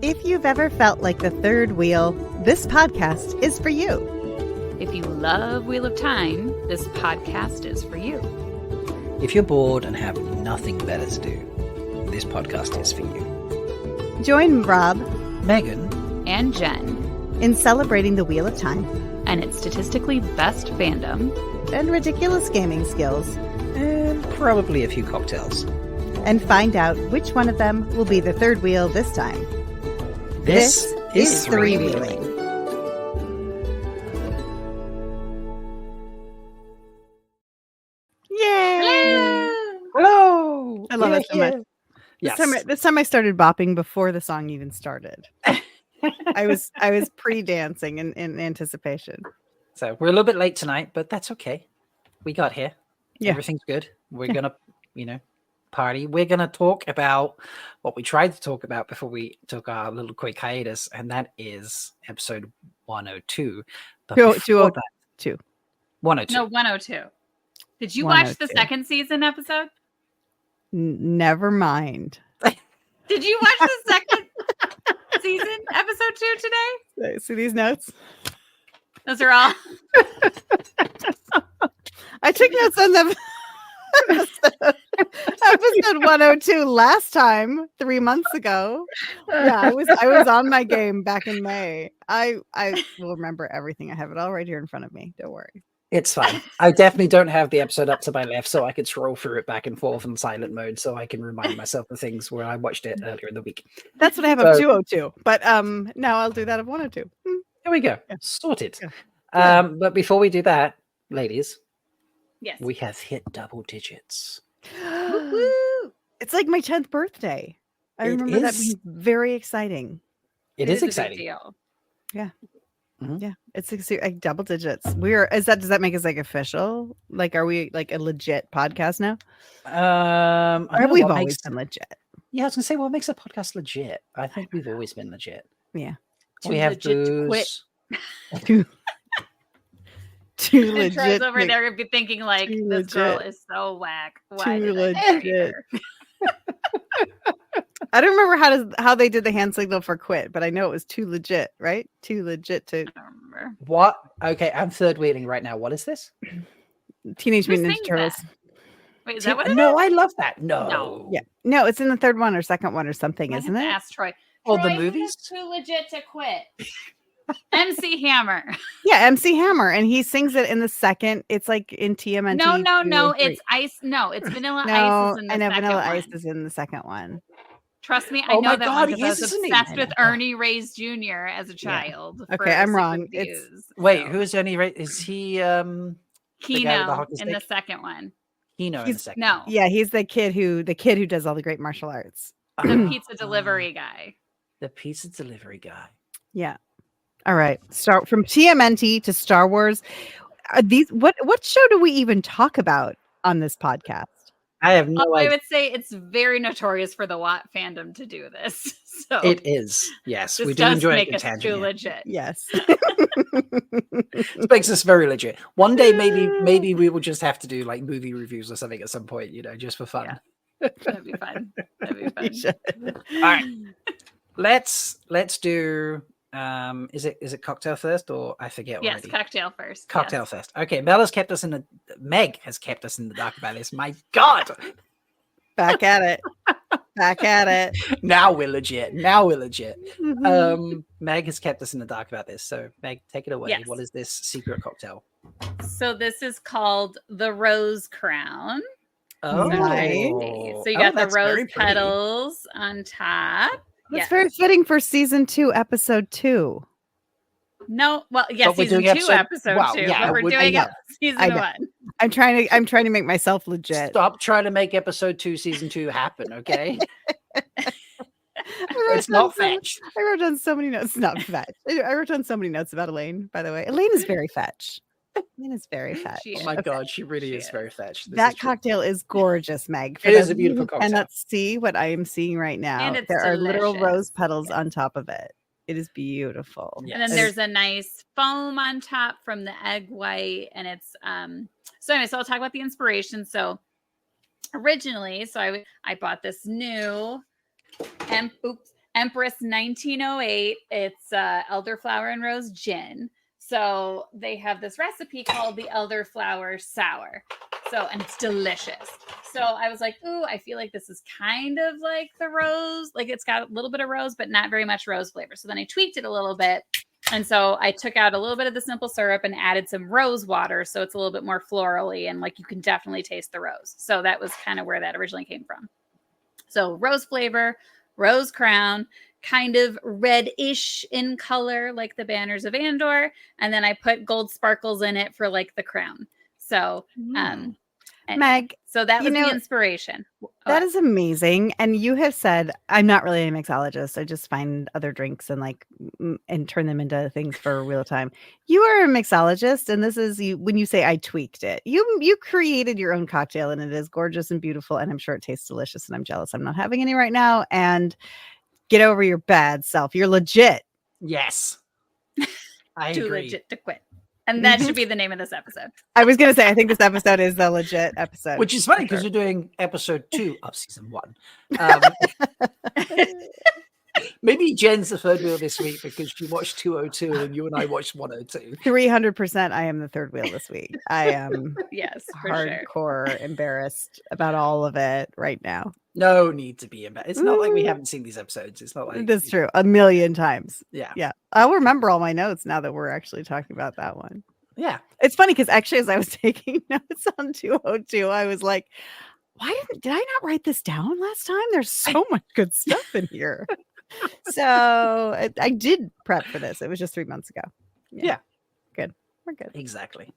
If you've ever felt like the third wheel, this podcast is for you. If you love Wheel of Time, this podcast is for you. If you're bored and have nothing better to do, this podcast is for you. Join Rob, Megan, And Jenn in celebrating the Wheel of Time and its statistically best fandom and ridiculous gaming skills, and probably a few cocktails. and find out which one of them will be the third wheel this time. This is Three Three-Wheeling. Yay! Hello! I love it so much. Yes. This time I started bopping before the song even started. I was pre-dancing in anticipation. So we're a little bit late tonight, but that's okay. We got here. Yeah. Everything's good. We're gonna, party. We're gonna talk about what we tried to talk about before we took our little quick hiatus, and that is episode 102. But before that, 202. 102. No, 102. Did you watch the 102. second season episode? Never mind. Did you watch the second season episode 2 today? See these notes? Those are all. I took notes on the episode 102 last time 3 months ago. Yeah, I was on my game back in May. I will remember everything. I have it all right here in front of me. Don't worry. It's fine. I definitely don't have the episode up to my left, so I could scroll through it back and forth in silent mode, so I can remind myself of things where I watched it earlier in the week. That's what I have of 202. But now I'll do that of 102. There we go. Yeah. Sorted. Yeah. But before we do that, ladies, Yes. we have hit double digits. Woo-woo. It's like my 10th birthday. I It remember that is. being very exciting. It is a big exciting. deal. Yeah, it's like double digits. Does that make us like official? Like, are we like a legit podcast now? I Or don't know we've what always makes- been legit. Yeah, I was gonna say, what makes a podcast legit? I think we've always been legit. Yeah. We Too have legit to quit. booze. Too And legit. Troy's over there would be thinking like, Too this girl legit. is so whack. Why Too did I marry legit. her? I don't remember how they did the hand signal for quit, but I know it was too legit, right? Too legit to I don't remember. What? Okay, I'm third wheeling right now. What is this? Teenage Who Mutant Ninja sings Turtles. that? Wait, is that what it No, is? I love that. No. No. Yeah. No, it's in the third one or second one or something, I isn't have to it? ask Troy. Oh, the Troy, who movies? is too legit to quit. MC Hammer. Yeah, MC Hammer. And he sings it in the second. It's like in TMNT. No, 2 and 3. it's Ice. No, it's Vanilla No, Ice. Is in the I know second Vanilla one. Ice is in the second one. Trust me, I Oh know my that God, one he because I was is, isn't he? obsessed I with know. Ernie Reyes Jr. as a child. for Okay, I'm Secret wrong. It's- Views, Wait, so. who is Ernie? Is he guy with the Kino hockey in the stick? second one? Kino in the He's- second? No, Yeah, he's the kid who does all the great martial arts. the pizza delivery guy. The pizza delivery guy. Yeah. All right. Start from TMNT to Star Wars. Are these what show do we even talk about on this podcast? I have no I idea. would say it's very notorious for the Watt fandom to do this. So It is. Yes, this we do does enjoy make a us too tangent. here. legit. Yes. This makes us very legit. One day, maybe we will just have to do like movie reviews or something at some point. Just for fun. Yeah. That'd be fun. That'd be We fun. should. All right. Let's do. Is it cocktail first or I forget Yes, already? cocktail first. Cocktail yes. first. Okay, Meg has kept us in the dark about this. My God. Back at it. Back at it. Now we're legit. Mhm. Meg has kept us in the dark about this. So Meg, take it away. Yes. What is this secret cocktail? So this is called the Rose Crown. Oh, Nice. So you got the that's very rose pretty. petals on top. That's Yes. very fitting for season 2, episode 2. No, well, yes, But we're season doing 2, episode wow, 2. yeah, but we're I doing know. it season I know. 1. I'm trying to make myself legit. Stop trying to make episode 2, season 2 happen, okay? I wrote It's not down so- fetch. I wrote down so many notes. Not fetch. I wrote down so many notes about Elaine, by the way. Elaine is very fetch. Elaine is very fetch. She Oh my is. God, she really She is is. very fetched. This That is true. cocktail is gorgeous, Meg. For It is those a of you beautiful who cocktail. cannot see what I am seeing right now. And it's There are literal delicious. rose petals Yes. on top of it. It is beautiful. Yeah. And then Yes. there's a nice foam on top from the egg white. And it's so anyway, so I'll talk about the inspiration. So originally, I bought this new Empress 1908. It's Elderflower and Rose Gin. So they have this recipe called the Elderflower Sour. So, and it's delicious. So I was like, ooh, I feel like this is kind of like the rose. Like it's got a little bit of rose, but not very much rose flavor. So then I tweaked it a little bit. And so I took out a little bit of the simple syrup and added some rose water. So it's a little bit more florally and like you can definitely taste the rose. So that was kind of where that originally came from. So rose flavor, Rose Crown, kind of reddish in color, like the banners of Andor. And then I put gold sparkles in it for like the crown. So, Meg, so that was the inspiration. That is amazing. And you have said, I'm not really a mixologist. I just find other drinks and like, and turn them into things for real time. You are a mixologist. And this is you, when you say I tweaked it, you created your own cocktail and it is gorgeous and beautiful. And I'm sure it tastes delicious and I'm jealous. I'm not having any right now. And get over your bad self. You're legit. Yes. I Too agree. legit to quit. And that should be the name of this episode. I was going to say, I think this episode is the legit episode. Which is funny because you're doing episode 2 of season 1. Maybe Jen's the third wheel this week because she watched 202 and you and I watched 102. 300% I am the third wheel this week. I am yes, for hardcore embarrassed about all of it right now. No need to be embarrassed. It's not like we haven't seen these episodes. It's not like that's true. A million times. Yeah. Yeah. I'll remember all my notes now that we're actually talking about that one. Yeah. It's funny because actually as I was taking notes on 202, I was like, did I not write this down last time? There's so much good stuff in here. So I did prep for this. It was just 3 months ago. Yeah. Good. We're good. Exactly.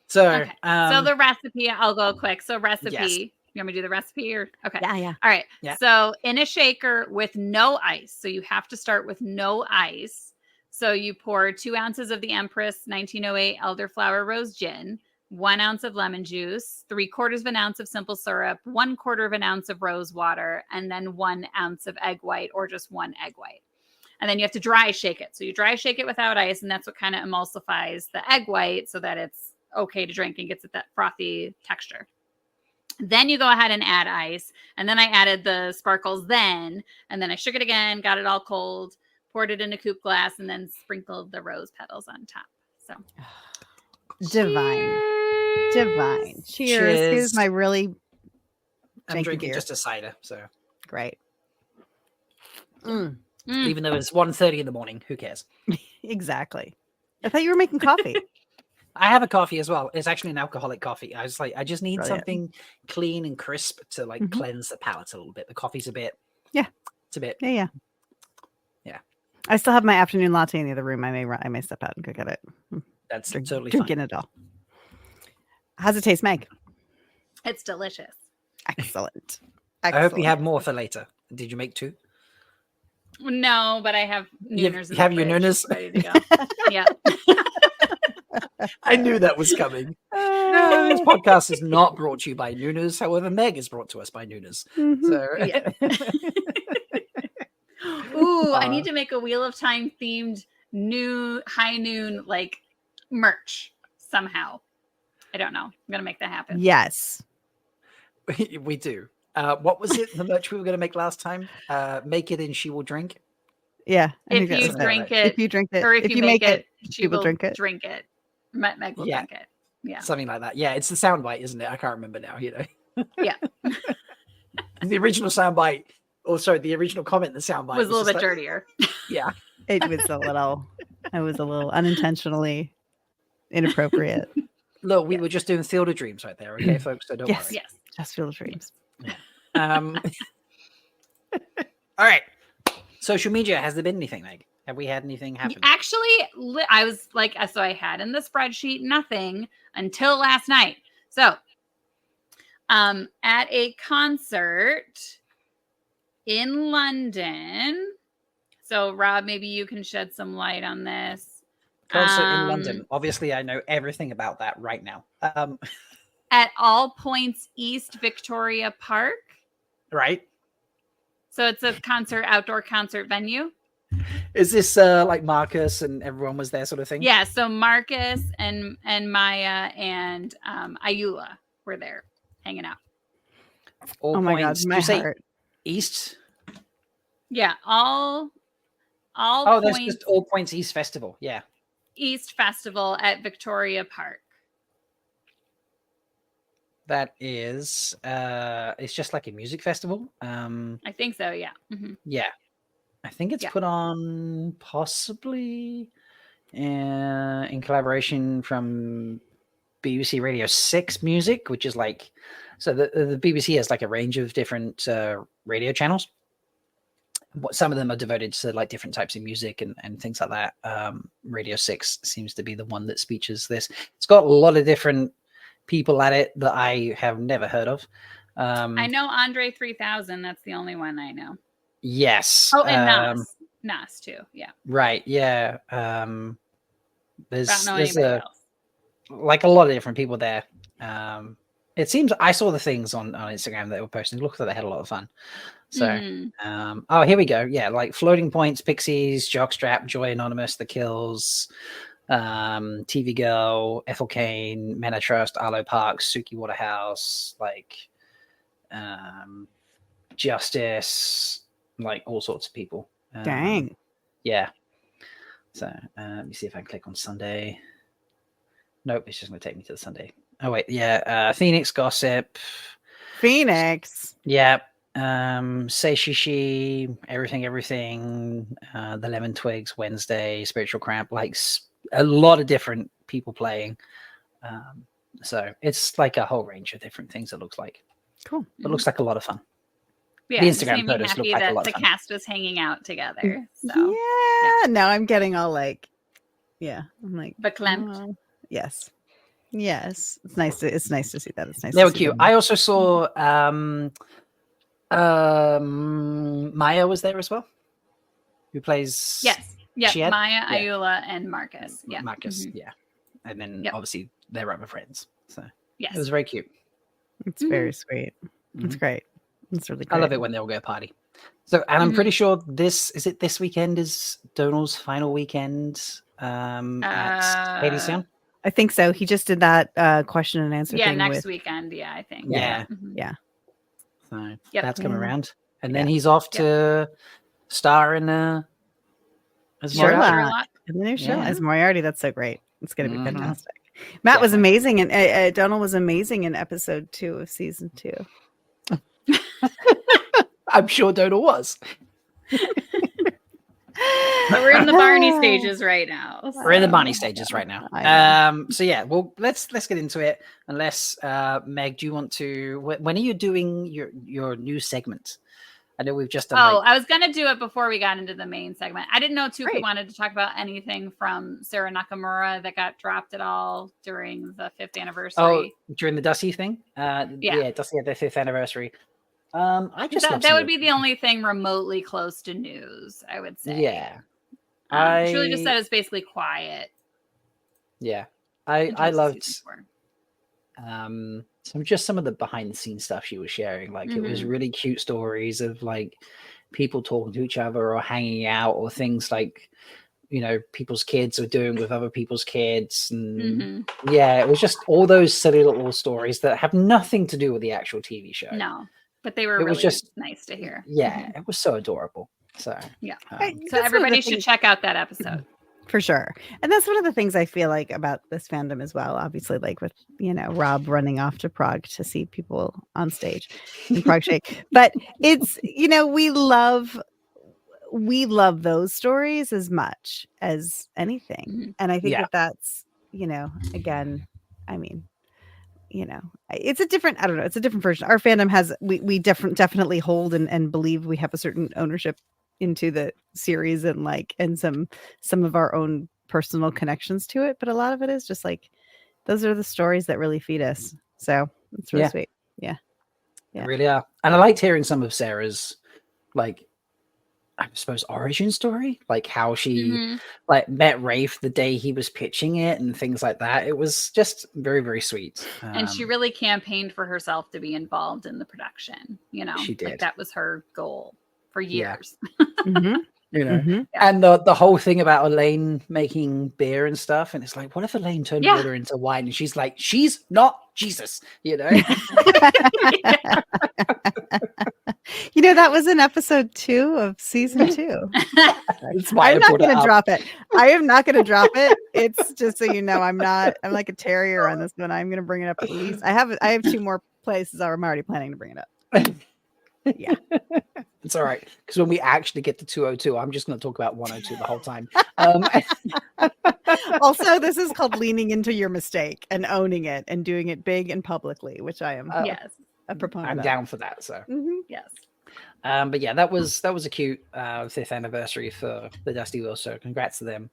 So, okay. So the recipe, I'll go quick. So recipe, yes. You want me to do the recipe or? Okay. Yeah. All right. Yeah. So in a shaker with no ice. So you have to start with no ice. So you pour 2 ounces of the Empress 1908 Elderflower Rose Gin, 1 ounce of lemon juice, 3/4 of an ounce of simple syrup, 1/4 of an ounce of rose water, and then 1 ounce of egg white or just 1 egg white. And then you have to dry shake it. So you dry shake it without ice, and that's what kind of emulsifies the egg white so that it's okay to drink and gets that frothy texture. Then you go ahead and add ice. And then I added the sparkles then, and then I shook it again, got it all cold, poured it in a coupe glass, and then sprinkled the rose petals on top. So divine. Cheers. Here's my really I'm drinking beer. just a cider, so great. Even though it's 1:30 in the morning, who cares? Exactly. I thought you were making coffee. I have a coffee as well. It's actually an alcoholic coffee. I was like, I just need Brilliant. something clean and crisp to like cleanse the palate a little bit. The coffee's a bit. Yeah. It's a bit. Yeah. Yeah. I still have my afternoon latte in the other room. I may step out and go get it. That's totally drinking fine. it all. How's it taste, Meg? it's delicious. Excellent. I hope you have more for later. Did you make 2? No, but I have nooners. You have your nooners ready to go. Yeah. I knew that was coming. This podcast is not brought to you by Nooners. However, Meg is brought to us by Nooners. So, yeah. Ooh, I need to make a Wheel of Time themed high noon like merch somehow. I don't know. I'm gonna make that happen. Yes, we do. What was it? The merch we were going to make last time? Make it and she will drink. Yeah. If you drink it, if you drink it, or if you make it, she will drink it. Drink it. Meg will drink it. Yeah, something like that. Yeah, it's the soundbite, isn't it? I can't remember now. Yeah. The original soundbite, or sorry, the original comment in the soundbite was a little bit dirtier. Yeah, it was a little unintentionally inappropriate. Look, we were just doing Field of Dreams right there, okay, folks? So don't worry. Yes, just Field of Dreams. All right. Social media, has there been anything, Meg? Have we had anything happen? Actually, I was like, so I had in the spreadsheet nothing until last night. So, at a concert in London. So, Rob, maybe you can shed some light on this. Concert in London. Obviously, I know everything about that right now. At All Points East Victoria Park. Right. So it's a outdoor concert venue. Is this like Marcus and everyone was there sort of thing? Yeah. So Marcus and Maya and Ayula were there hanging out. All oh my points. God, my Did you heart. Say East? Yeah, all Oh, there's points just All Points East Festival. Yeah. East Festival at Victoria Park. That is it's just like a music festival. I think so, yeah. Mhm. Yeah. I think it's Yeah. put on possibly in collaboration from BBC Radio 6 Music, which is like, so the BBC has like a range of different radio channels. Some of them are devoted to like different types of music and things like that. Radio 6 seems to be the one that features this. It's got a lot of different people at it that I have never heard of. I know Andre 3000. That's the only one I know. Yes. Oh, and Nas too. Yeah. Right. Yeah. Don't know there's anybody else. like a lot of different people there. It seems I saw the things on Instagram that they were posting. It looked like they had a lot of fun. So, oh, here we go. Yeah, like Floating Points, Pixies, Jockstrap, Joy Anonymous, The Kills, TV Girl, Ethel Kane, Men I Trust, Arlo Parks, Suki Waterhouse, like Justice, like all sorts of people. Dang. Yeah. So let me see if I can click on Sunday. Nope, it's just going to take me to the Sunday. Oh wait, yeah. Phoenix Gossip. Phoenix. Yeah. Say She, Everything, The Lemon Twigs, Wednesday, Spiritual Cramp, like a lot of different people playing. So it's like a whole range of different things, it looks like. Cool. It looks like a lot of fun. Yeah, The it just Instagram made me photos look happy like a that lot the of fun. cast was hanging out together. So Yeah. Now I'm getting all like, yeah. I'm like, verklempt. oh, yes. Yes. It's nice to see that. It's nice. They to were see cute. them. I also saw Maya was there as well, who plays Yes. Yeah. Chied? Maya, Yeah. Ayula, and Marcus. Yeah. Marcus. Mhm. Yeah, and then Yep. obviously their other friends. So Yes. it was very cute. It's very sweet. It's Mhm. great. It's really great. I love it when they all go party. So, and I'm pretty sure this weekend is Donald's final weekend at Hadestown. I think so. He just did that question and answer Yeah, thing next with weekend. Yeah, I think. Yeah. Mhm. yeah. So Yep. that's coming Yeah. around, and then he's off to star in as Sherlock. Moriarty. And the new show Yeah. as Moriarty. That's so great. It's going to be Mhm. fantastic. Matt was Definitely. amazing, and Donald was amazing in episode 2 of season 2. I'm sure Donald was. But we're in the Barney stages right now. We're in the Oh, Barney stages right now. I know. So yeah, well, let's get into it. Unless Meg, do you want to? When are you doing your new segment? I know we've just done. Oh, like, I was gonna do it before we got into the main segment. I didn't know too if we Great. wanted to talk about anything from Sarah Nakamura that got dropped at all during the 5th anniversary. during the Dusty thing. Yeah, Dusty had their 5th anniversary. I just love that would be the only thing remotely close to news, I would say. Yeah, She really just said it's basically quiet. Yeah, in I terms of loved season 4. some of the behind the scenes stuff she was sharing. Like it was Mhm. really cute stories of like people talking to each other or hanging out or things like, you know, people's kids are doing with other people's kids. And Mhm. yeah, it was just all those silly little stories that have nothing to do with the actual TV show. No, but they were It was really just nice to hear. Yeah, Mhm. it was so adorable. So Yeah. Hey, So that's one of the everybody should things- check out that episode. For sure. And that's one of the things I feel like about this fandom as well. Obviously, like with, you know, Rob running off to Prague to see people on stage in Prague Shake. But it's, you know, we love those stories as much as anything. Mhm. And I think Yeah. that's, you know, again, I mean, you know, it's a different, I don't know, it's a different version. Our fandom has, we definitely hold and believe we have a certain ownership into the series and like, and some of our own personal connections to it. But a lot of it is just like, those are the stories that really feed us. So it's really Yeah. sweet. Yeah. They really are. And I liked hearing some of Sarah's, like, I suppose, origin story, like how she Mhm. like met Rafe the day he was pitching it and things like that. It was just very, very sweet. And she really campaigned for herself to be involved in the production. You know, She did. like that was her goal for Yeah. years. Mhm. you know, Mhm. and the whole thing about Elaine making beer and stuff, and it's like, what if Elaine turned Yeah. water into wine? And she's like, she's not Jesus, you know. You know, Peter, that was in episode 2 of season 2. That's why I'm I not brought it going to up. drop it. I am not going to drop it. It's just so you know, I'm like a terrier on this one. I'm going to bring it up at least. I have 2 more places I'm already planning to bring it up. Yeah. It's all right. Because when we actually get to 202, I'm just going to talk about 102 the whole time. Also, this is called leaning into your mistake and owning it and doing it big and publicly, which I am Yes. a proponent I'm of. down for that. So, Yes. but yeah, that was a cute 5th anniversary for the Dusty Wheel. So congrats to them.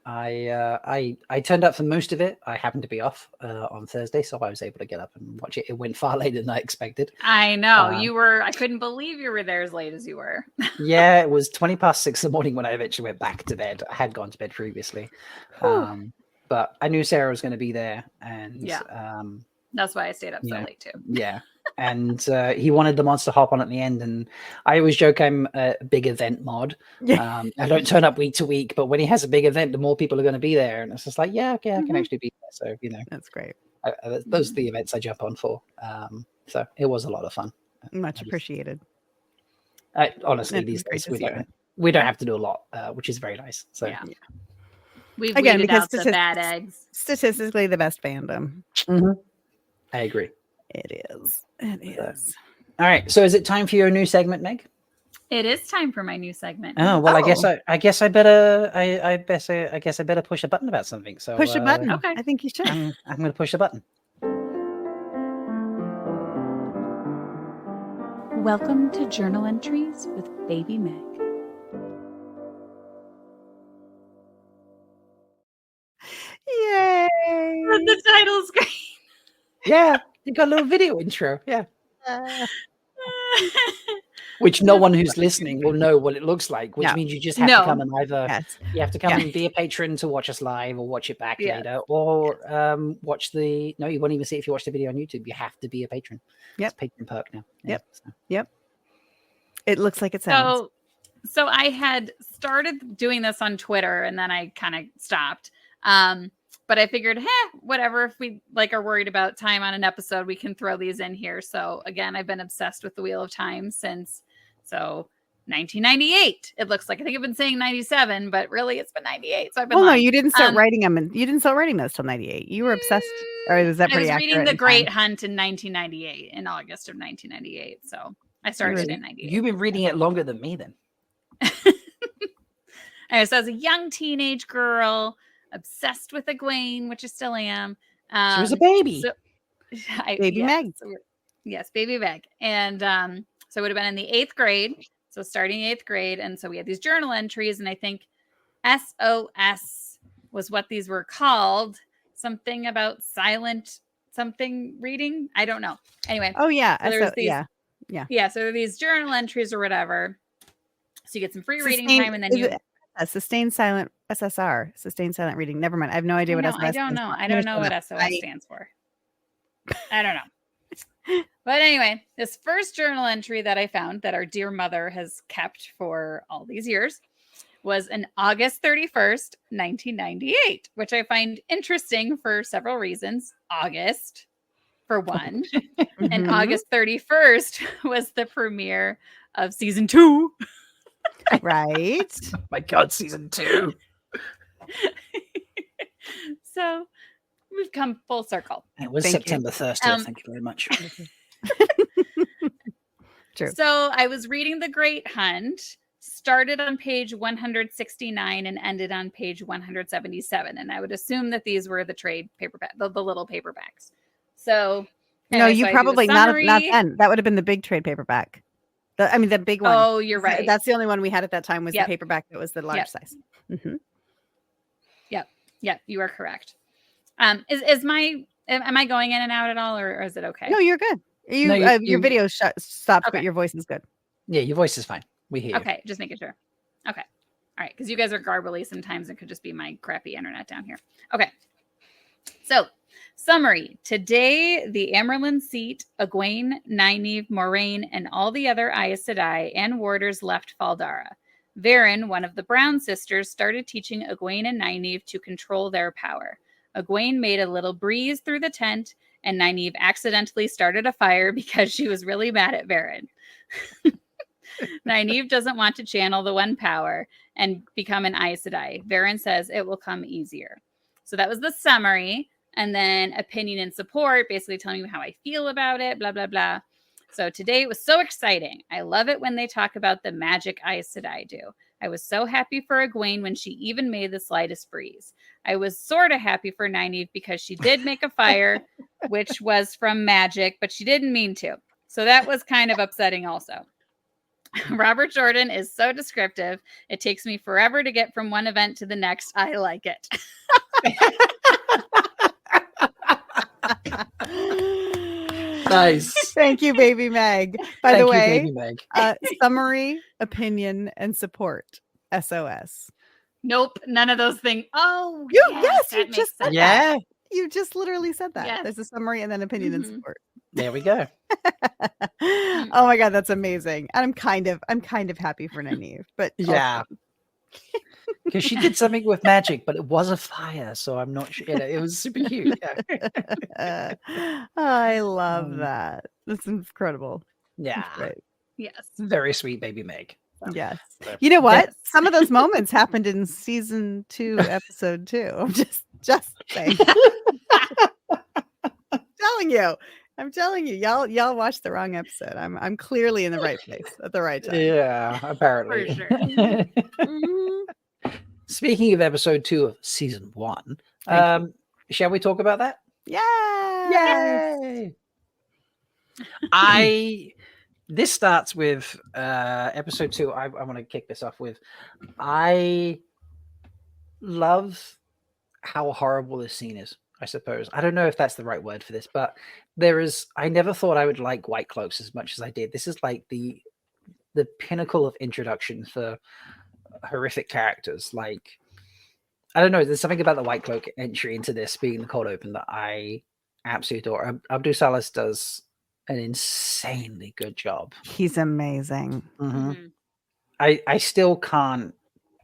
I turned up for most of it. I happened to be off on Thursday, so I was able to get up and watch it. It went far later than I expected. I know you were. I couldn't believe you were there as late as you were. Yeah, it was 6:20 in the morning when I eventually went back to bed. I had gone to bed previously, but I knew Sarah was going to be there, and that's why I stayed up so late too. Yeah. And he wanted the monster hop on at the end, and I always joke I'm a big event mod. I don't turn up week to week, but when he has a big event, the more people are going to be there, and it's just like, yeah, okay, I can actually be there. So that's great. Those are the events I jump on for. So it was a lot of fun. Much appreciated. Honestly, these days we don't have to do a lot, which is very nice. So yeah. We've again weeded because out the bad eggs. Statistically, the best fandom. I agree. It is. It is. All right. So is it time for your new segment, Meg? It is time for my new segment. Oh well, I guess I better push a button about something. So push a button. Okay. I think you should. I'm going to push a button. Welcome to Journal Entries with Baby Meg. Yay! The title screen. Yeah, you got a little video intro. Yeah. Which no one who's listening will know what it looks like, which means you just have to come and either you have to come and be a patron to watch us live or watch it back later, or watch you won't even see it if you watch the video on YouTube. You have to be a patron. It's patron perk now. Yep. It looks like it sounds. So I had started doing this on Twitter and then I kind of stopped. But I figured, whatever. If we are worried about time on an episode, we can throw these in here. So again, I've been obsessed with the Wheel of Time since 1998. It looks like. I think I've been saying 97, but really it's been 98. So I've been. Well, no, you didn't start writing them, and you didn't start writing those till 98. You were obsessed, or is that pretty accurate? I was reading The Great Hunt in 1998, in August of 1998. So I started in 98. You've been reading it longer than me, then. Anyway, so I was a young teenage girl, obsessed with Egwene, which I still am. She was a baby. Baby Meg. Yes, baby Meg. And so it would have been in the 8th grade. So starting 8th grade. And so we had these journal entries. And I think SOS was what these were called. Something about silent something reading. I don't know. Anyway. Oh, yeah. So Yeah. So there are these journal entries or whatever. So you get some free reading time. And then a sustained silent SSR, sustained silent reading. Never mind. I have no idea what SOS I don't know. I don't know what SOS stands for. I don't know. But anyway, this first journal entry that I found that our dear mother has kept for all these years was an August 31st, 1998, which I find interesting for several reasons. August, for one, and August 31st was the premiere of season 2. Right. Oh my God, season 2. So we've come full circle. It was September 30th. Thank you very much. True. So I was reading The Great Hunt, started on page 169 and ended on page 177. And I would assume that these were the trade paperback, the little paperbacks. So anyway, you probably not then. That would have been the big trade paperback. The big one. Oh, you're right. That's the only one we had at that time was the paperback that was the large size. Mm-hmm. Yep, you are correct. Am I going in and out at all, or is it okay? No, you're good. Your video stopped, but your voice is good. Yeah, your voice is fine. We hear you. Okay, just making sure. Okay. All right, because you guys are garbly sometimes. It could just be my crappy internet down here. Okay. So, summary. Today, the Amyrlin seat, Egwene, Nynaeve, Moraine, and all the other Aes Sedai and warders left Faldara. Varen, one of the Brown sisters, started teaching Egwene and Nynaeve to control their power. Egwene made a little breeze through the tent and Nynaeve accidentally started a fire because she was really mad at Varen. Nynaeve doesn't want to channel the one power and become an Aes Sedai. Varen says it will come easier. So that was the summary. And then opinion and support, basically telling me how I feel about it, blah, blah, blah. So today it was so exciting. I love it when they talk about the magic Aes Sedai do. I was so happy for Egwene when she even made the slightest breeze. I was sort of happy for Nynaeve because she did make a fire, which was from magic, but she didn't mean to. So that was kind of upsetting also. Robert Jordan is so descriptive. It takes me forever to get from one event to the next. I like it. Nice. Thank you, baby Meg. By Thank the you, way, baby Meg. summary, opinion, and support. SOS. Nope, none of those things. Oh, Yes, you that just makes said sense. Yeah, You just literally said that. Yes. There's a summary and then opinion and Mhm. support. there we go. Oh my god, that's amazing. And I'm kind of happy for Nynaeve, but Yeah, because she did something with magic, but it was a fire, so I'm not sure. It was super cute. Yeah, I love Um, that. That's incredible. yeah. That's great. Yes. Very sweet, baby Meg. Yes. So, You know what? Yes. Some of those moments happened in season 2, episode 2. I'm just saying. I'm telling you, y'all watched the wrong episode. I'm clearly in the right place at the right time. Yeah, apparently. For sure. Mhm. Speaking of episode 2 of season 1, Thank shall we talk about that? Yay! This starts with episode 2. I want to kick this off with, I love how horrible this scene is, I suppose. I don't know if that's the right word for this, but I never thought I would like White Cloaks as much as I did. This is like the pinnacle of introduction for horrific characters. Like, I don't know, there's something about the White Cloak entry into this being the cold open that I absolutely adore. Abdul Salas does an insanely good job. He's amazing. Mhm. I still can't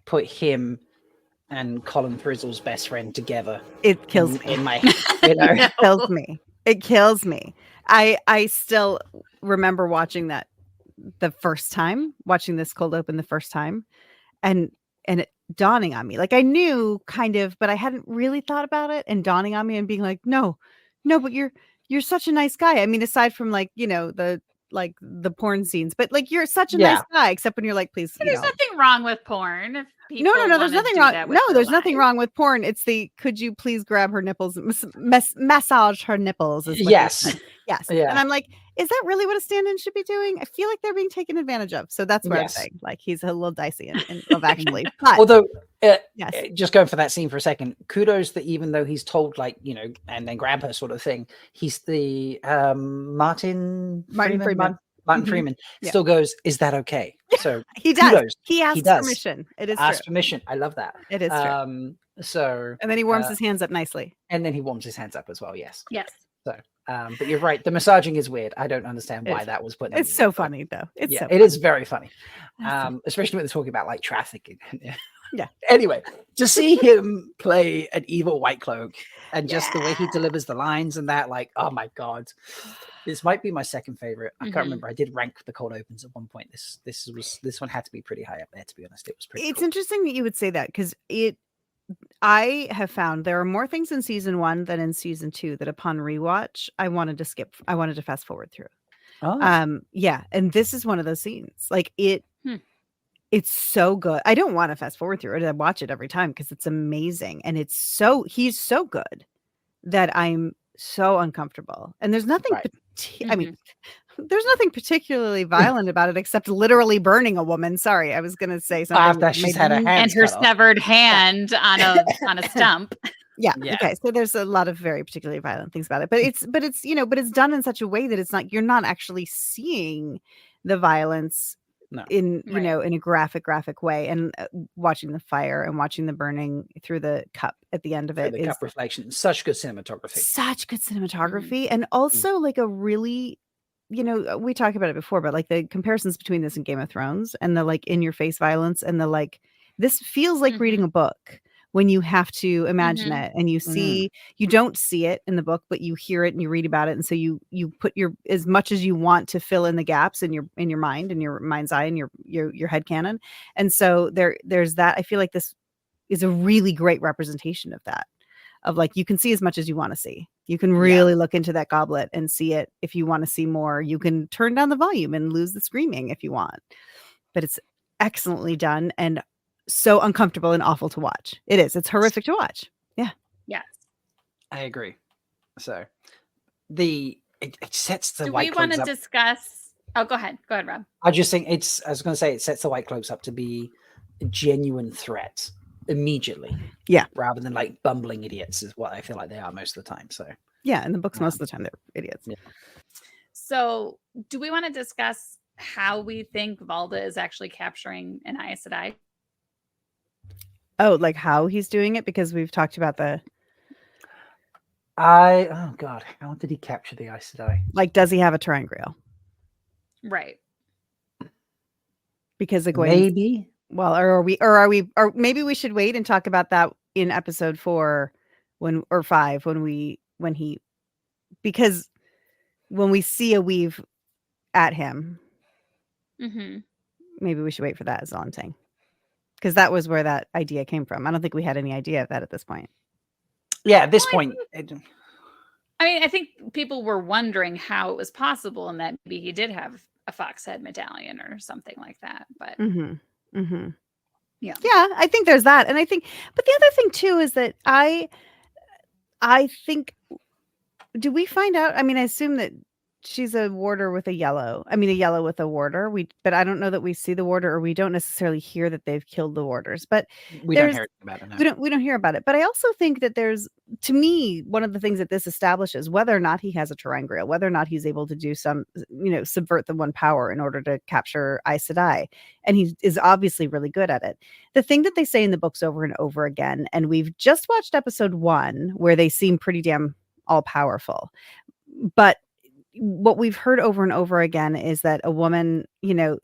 put him and Colin Frizzle's best friend together It kills me. in my head. You know? It kills me. It kills me. I still remember watching that the first time, watching this cold open the first time, and it dawning on me. Like I knew kind of, but I hadn't really thought about it, and dawning on me and being like, no, but you're such a nice guy. I mean, aside from like, the porn scenes, but like you're such a nice guy, except when you're like, please, There's nothing wrong with porn. If no, people there's wanna nothing do wrong. that with No, their there's nothing lives. wrong with porn. It's could you please grab her nipples, massage her nipples? Is what they Yes. said. Yes. Yeah. And I'm like, is that really what a stand-in should be doing? I feel like they're being taken advantage of. So that's what I'm Yes. saying. Like he's a little dicey in Love Actually. But Although, yes, just going for that scene for a second, kudos that even though he's told, like, and then grab her sort of thing, he's the Martin Freeman. Martin Mhm. Freeman Yeah. still goes, is that okay? So he does. kudos. He asks does. permission. It is Ask true. permission. I love that. It is true. So And then he warms his hands up nicely. and then he warms his hands up as well. Yes. Yes. So, but you're right. The massaging is weird. I don't understand why It's- that was put. It's so funny though. It's Yeah, so it is very funny. That's Especially when they're talking about like trafficking. Yeah. Anyway, to see him play an evil White Cloak and just the way he delivers the lines and that, like, oh my god, this might be my second favorite. I Mhm. can't remember. I did rank the cold opens at one point. This one had to be pretty high up there. To be honest, it was pretty. It's cool. interesting that you would say that because I have found there are more things in season 1 than in season 2 that upon rewatch I wanted to skip. I wanted to fast forward through. Oh, Yeah, and this is one of those scenes. Like it's so good. I don't want to fast forward through it. I watch it every time because it's amazing, and he's so good that I'm so uncomfortable. And there's nothing. Right. I mean, there's nothing particularly violent about it except literally burning a woman. Sorry, I was going to say something. after she's had her And hands her cut off. severed hand on a stump. Yeah. Yeah. Okay. So there's a lot of very particularly violent things about it, but it's it's done in such a way that it's not, you're not actually seeing the violence No. in, Right. in a graphic way, and watching the fire and watching the burning through the cup at the end of For it the is cup reflection. Such good cinematography. such good cinematography. And also like a really, we talked about it before, but like the comparisons between this and Game of Thrones and the like in your face violence and the like, this feels like reading a book when you have to imagine Mhm. it and you see, you don't see it in the book, but you hear it and you read about it. And so you put your, as much as you want to fill in the gaps in your mind and your mind's eye and your head canon. And so there's that. I feel like this is a really great representation of that, of like, you can see as much as you want to see. You can really look into that goblet and see it. If you want to see more, you can turn down the volume and lose the screaming if you want, but it's excellently done and so uncomfortable and awful to watch. It's horrific to watch. Yeah. Yes. I agree. So it sets the Do White we want Cloaks to up. discuss? Oh, go ahead, Rob. I just think I was going to say, it sets the White Cloaks up to be a genuine threat immediately. Yeah. Rather than like bumbling idiots is what I feel like they are most of the time. So yeah, in the books, most of the time they're idiots. Yeah. So do we want to discuss how we think Valda is actually capturing an Aes Sedai? Oh, like how he's doing it? Because we've talked about oh god, how did he capture the Aes Sedai? like, does he have a ter'angreal? Right. Because Egwene, Maybe. well, or maybe we should wait and talk about that in episode 4 or 5 because when we see a weave at him, Mm-hmm. maybe we should wait for that, is all I'm saying. Because that was where that idea came from. I don't think we had any idea of that at this point. Yeah, at this point. I think people were wondering how it was possible and that maybe he did have a fox head medallion or something like that. But yeah, I think there's that. And I think, but the other thing too is that I think, do we find out? I mean, I assume that she's a warder with a yellow with a warder. But I don't know that we see the warder, or we don't necessarily hear that they've killed the warders. But we don't hear about it. No. We don't hear about it. But I also think that there's, to me, one of the things that this establishes, whether or not he has a ter'angreal, whether or not he's able to do some, subvert the one power in order to capture Aes Sedai, and he is obviously really good at it. The thing that they say in the books over and over again, and we've just watched episode 1 where they seem pretty damn all powerful, but what we've heard over and over again is that a woman, you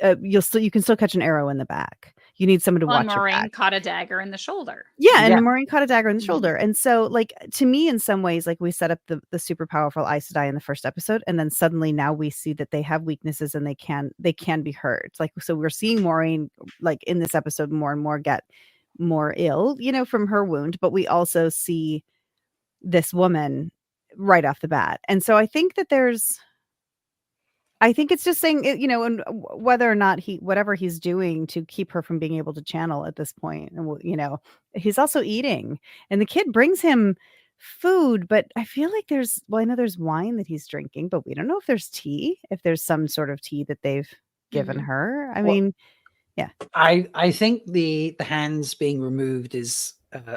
can still catch an arrow in the back. You need someone to watch your back. Moraine caught a dagger in the shoulder. Yeah, and Moraine caught a dagger in the shoulder. And so, like, to me, in some ways, like, we set up the super powerful Aes Sedai in the first episode, and then suddenly now we see that they have weaknesses and they can be hurt. Like, so we're seeing Moraine, like, in this episode more and more get more ill, from her wound, but we also see this woman right off the bat. And so I think that it's just saying, and whether or not whatever he's doing to keep her from being able to channel at this point, and he's also eating, and the kid brings him food, but I feel like I know there's wine that he's drinking, but we don't know if there's tea, if there's some sort of tea that they've given her. I mean, yeah. I think the hands being removed is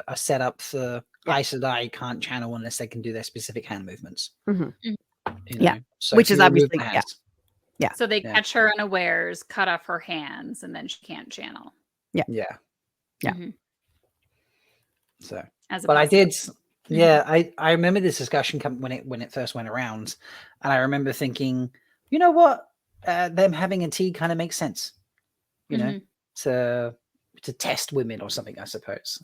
a setup for Aes Sedai can't channel unless they can do their specific hand movements. So which is obviously yeah. So they catch her unawares, cut off her hands, and then she can't channel. Yeah. Mm-hmm. So, but I did. Yeah, I remember this discussion when it first went around, and I remember thinking, you know what, them having a tea kind of makes sense, to test women or something, I suppose.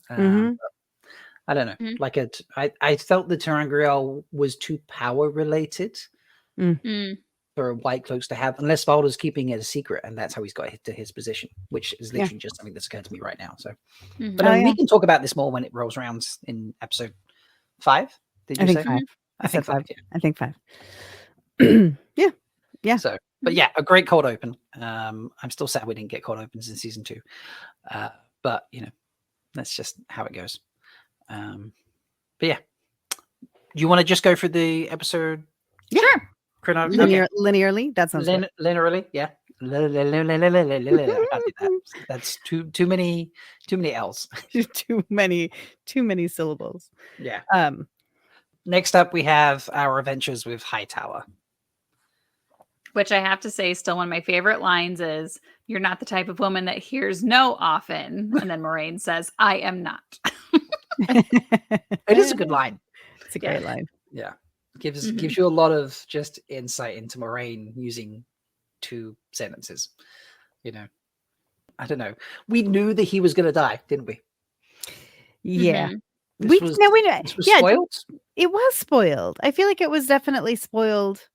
I don't know. Like I felt the ter'angreal was too power related for White Cloaks to have, unless Valda's keeping it a secret, and that's how he's got to his position, which is literally just something that's occurred to me right now. So, but we can talk about this more when it rolls around in episode 5. Did you say 5? I think 5. Yeah. I think 5. yeah. So, but yeah, a great cold open. I'm still sad we didn't get cold opens in season 2, but that's just how it goes. But yeah, do you want to just go for the episode? Yeah, sure. Linearly. That sounds good. Linearly. Yeah. That's too many L's. too many syllables. Yeah. Next up, we have our adventures with Hightower. Which I have to say, still one of my favorite lines is, "You're not the type of woman that hears no often." And then Moraine says, "I am not." It is a good line. It's a great line. Yeah. Gives you a lot of just insight into Moraine using 2 sentences. I don't know. We knew that he was going to die, didn't we? Yeah. This We was no, we know. this was Yeah, spoiled. it was spoiled. I feel like it was definitely spoiled.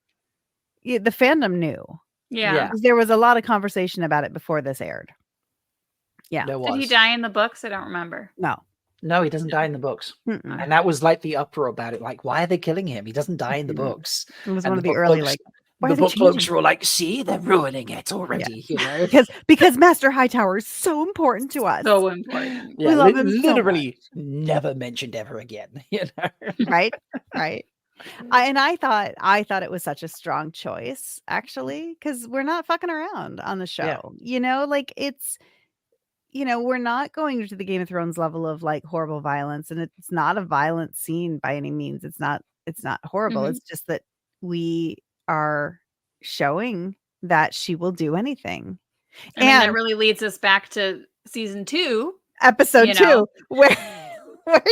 The fandom knew. Yeah. 'Cause there was a lot of conversation about it before this aired. Yeah. There Did he was. die in the books? I don't remember. No. No, he doesn't die in the books. Mm-mm. And that was like the uproar about it. Like, why are they killing him? He doesn't die in the Mhm. books. It was And one the of the book early blokes- like, why the are they book blokes changing? were all like, see, they're ruining it already, you know? Because Master Hightower is so important to us. So important. Yeah, we love him so literally never mentioned ever again, you know? Right? Right. I thought it was such a strong choice, actually, because we're not fucking around on the Yeah. show. Like it's we're not going to the Game of Thrones level of like horrible violence, and it's not a violent scene by any means. It's not horrible. Mhm. It's just that we are showing that she will do anything. I mean, that And really leads us back to season 2. episode you 2 know. where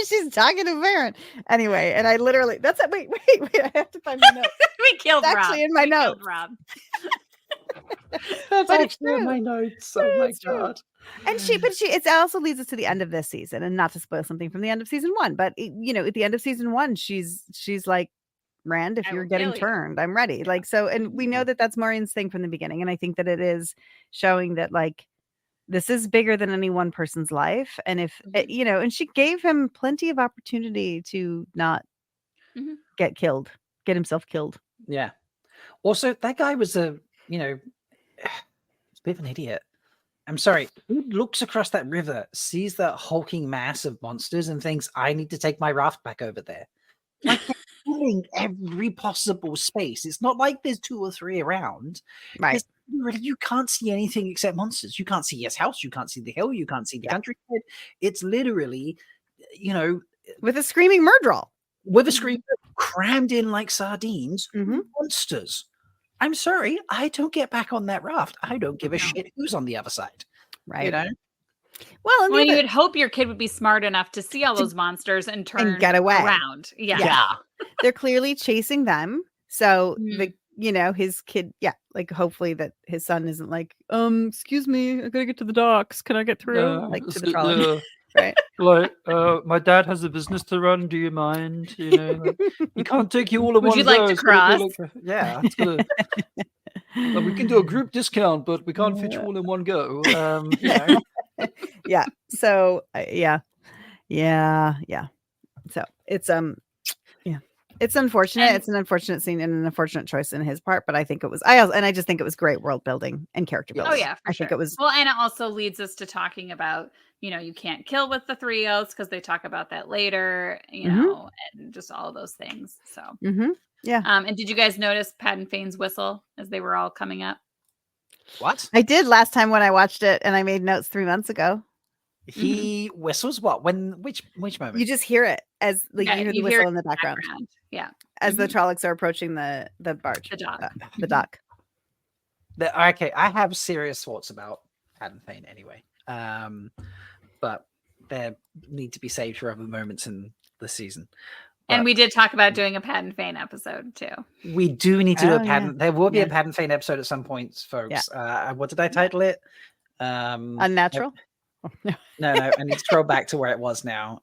she's talking to Varen. Anyway, and I literally that's it. Wait, I have to find my notes. We killed It's Rob. actually in my We killed notes. Rob. That's But it's actually in true. my notes. Oh my It's true. God. And it also leads us to the end of this season, and not to spoil something from the end of season 1, but at the end of season 1, she's like, Rand, if I you're will getting kill you. turned, I'm ready. Like, so, and we know that that's Maureen's thing from the beginning. And I think that it is showing that like, this is bigger than any one person's life. And if, and she gave him plenty of opportunity to not Mhm. get himself killed. Yeah. Also, that guy was he's a bit of an idiot. I'm sorry. Who looks across that river, sees that hulking mass of monsters, and thinks, I need to take my raft back over there? Like, they're filling every possible space. It's not like there's 2 or 3 around. Right. You can't see anything except monsters. You can't see his house. You can't see the hill. You can't see the countryside. It's literally, With a screaming Murdral. with a screen crammed in like sardines, Mhm. monsters. I'm sorry, I don't get back on that raft. I don't give a No. shit who's on the other side. Right. You know? Well, and Well, you would hope your kid would be smart enough to see all those monsters and turn get away. around. Yeah. Yeah. they're clearly chasing them. So Mhm. his kid, like hopefully that his son isn't like, excuse me, I gotta get to the docks. Can I get through? Like to the trolley. Right. Like, my dad has a business to run. Do you mind? Like, he can't take you all in Would one you like go. to It's gonna be cross? yeah, it's gonna. Like, we can do a group discount, but we can't fit you all in one go. Yeah. So yeah. So it's it's unfortunate. And- It's an unfortunate scene and an unfortunate choice in his part, but I think it was. I just think it was great world building and character building. Oh yeah, for I sure. think it was. Well, and it also leads us to talking about, you can't kill with the 3 oaths because they talk about that later, and just all those things. So, Yeah. and did you guys notice Pat and Fane's whistle as they were all coming up? What? I did last time when I watched it, and I made notes 3 months ago. He whistles what? When? Which moment? You just hear it as like Yeah, you hear the you hear whistle it in the background Yeah, as the Trollocs are approaching the barge, the dock. the dock. Okay, I have serious thoughts about Pat and Fane anyway. But they need to be saved for other moments in the season. And But we did talk about doing a Pat and Fane episode too. we do need to do Oh, a Pat. There will be a Yeah. Pat and Fane episode at some point, folks. What did I title it? Unnatural. No, I need to scroll back to where it was now.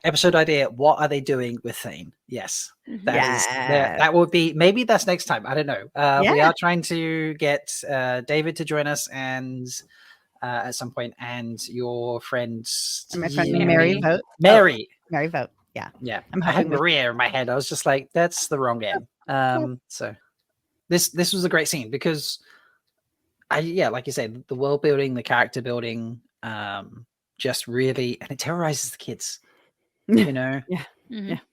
Episode idea. What are they doing with Thane? Yes. That would be, maybe that's next time. I don't know. We Yeah. are trying to get David to join us and at some point, and your friend And my friend Mary. Mary Vote. Mary. Mary Vote. Yeah. Yeah. I'm I had hoping we- Maria in my head. I was just like, that's the wrong game. So this was a great scene because like you said, the world building, the character building, just really, and it terrorizes the kids. Mhm.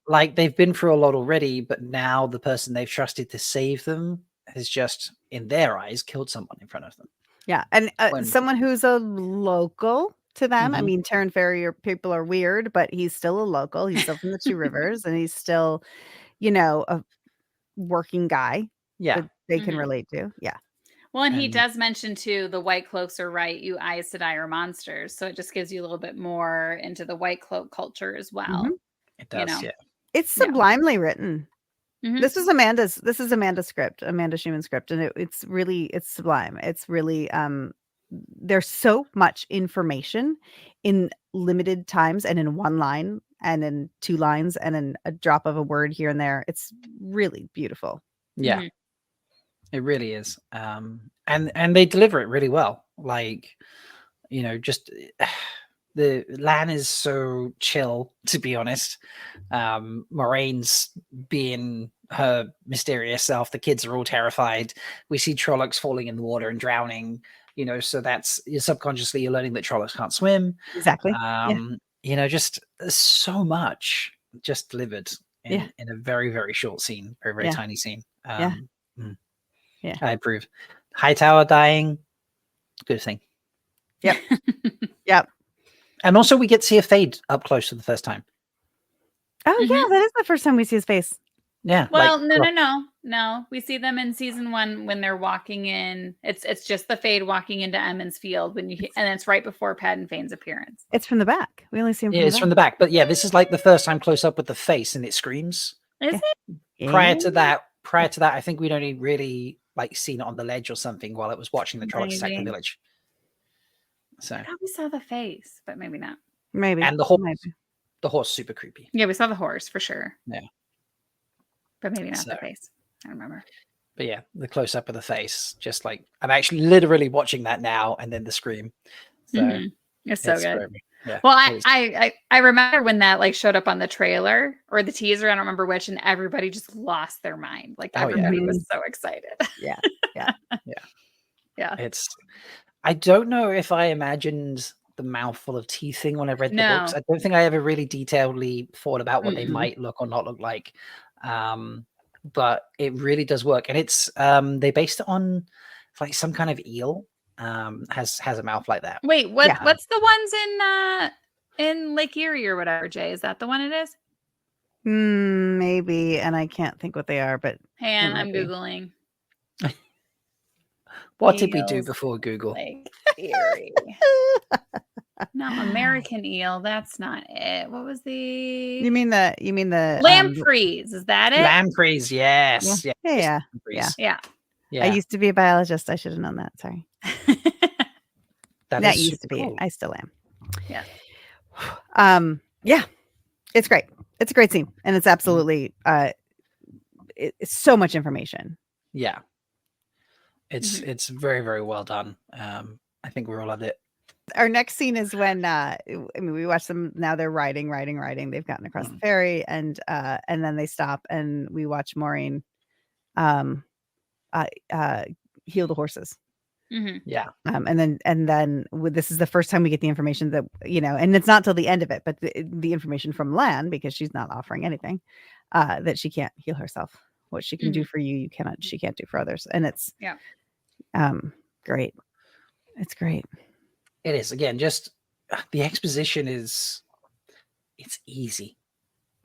Like they've been through a lot already, but now the person they've trusted to save them has just, in their eyes, killed someone in front of them. Yeah, and someone who's a local to them. I Mhm. mean, Terran Ferrier people are weird, but he's still a local. He's still from the Two Rivers, and he's still, a working guy Yeah. that they can Mhm. relate to. Yeah. Well, and he And- does mention too, the White Cloaks are right. You Aes Sedai are monsters, so it just gives you a little bit more into the White Cloak culture as well. Mhm. It does, know. yeah. It's Yeah. sublimely written. Mhm. This is Amanda's script, Amanda Schumann script, and it's sublime. It's really there's so much information in limited times and in one line and in 2 lines and in a drop of a word here and there. It's really beautiful. Yeah, Mhm. it really is. And they deliver it really well. Like, just the Lan is so chill, to be honest. Moraine's being her mysterious self. The kids are all terrified. We see Trollocs falling in the water and drowning. So that's subconsciously you're learning that Trollocs can't swim. Exactly. Just there's so much just delivered in a very, very short scene, very, very tiny scene. mm, I approve. Hightower dying, good thing. Yep. Yep. And also we get to see a fade up close for the first time. Oh yeah, that is the first time we see his face. Yeah. Well, no. We see them in season 1 when they're walking in. It's just the fade walking into Emmond's field and it's right before Padden Fane's appearance. It's from the back. We only see him. It's from the back. But yeah, this is like the first time close up with the face and it screams. Is it? Prior to that, I think we'd only really like seen it on the ledge or something while it was watching the Trollocs attack the village. So I thought we saw the face, but maybe not. Maybe. And the horse super creepy. Yeah, we saw the horse for sure. Yeah. But maybe not the face. I don't remember. But yeah, the close up of the face, just like I'm actually literally watching that now, and then the scream. So it's so good. Yeah, well, I remember when that like showed up on the trailer or the teaser. I don't remember which, and everybody just lost their mind. Like everybody was so excited. Yeah. I don't know if I imagined the mouthful of teeth thing when I read the books. I don't think I ever really detailedly thought about what they might look or not look like. But it really does work, and it's they based it on like some kind of eel has a mouth like that. Wait, what's the ones in Lake Erie or whatever, Jay? Is that the one it is? Maybe, and I can't think what they are, but hang on, I'm googling. What did we do before Google? Lake Erie. No, American eel. That's not it. What was the? You mean the lampreys? Is that it? Lampreys, yes. Yeah. I used to be a biologist. I should have known that. Sorry. That used to be. Cool. I still am. Yeah. Yeah. It's great. It's a great scene, and it's absolutely it's so much information. Yeah. It's very, very well done. I think we all loved it. Our next scene is when we watch them now. They're riding. They've gotten across the ferry, and then they stop, and we watch Maureen heal the horses. Yeah. And then this is the first time we get the information that and it's not till the end of it, but the information from Lan, because she's not offering anything, that she can't heal herself. What she can do for you, she can't do for others, and it's great. It's great. It is. Again, just the exposition it's easy.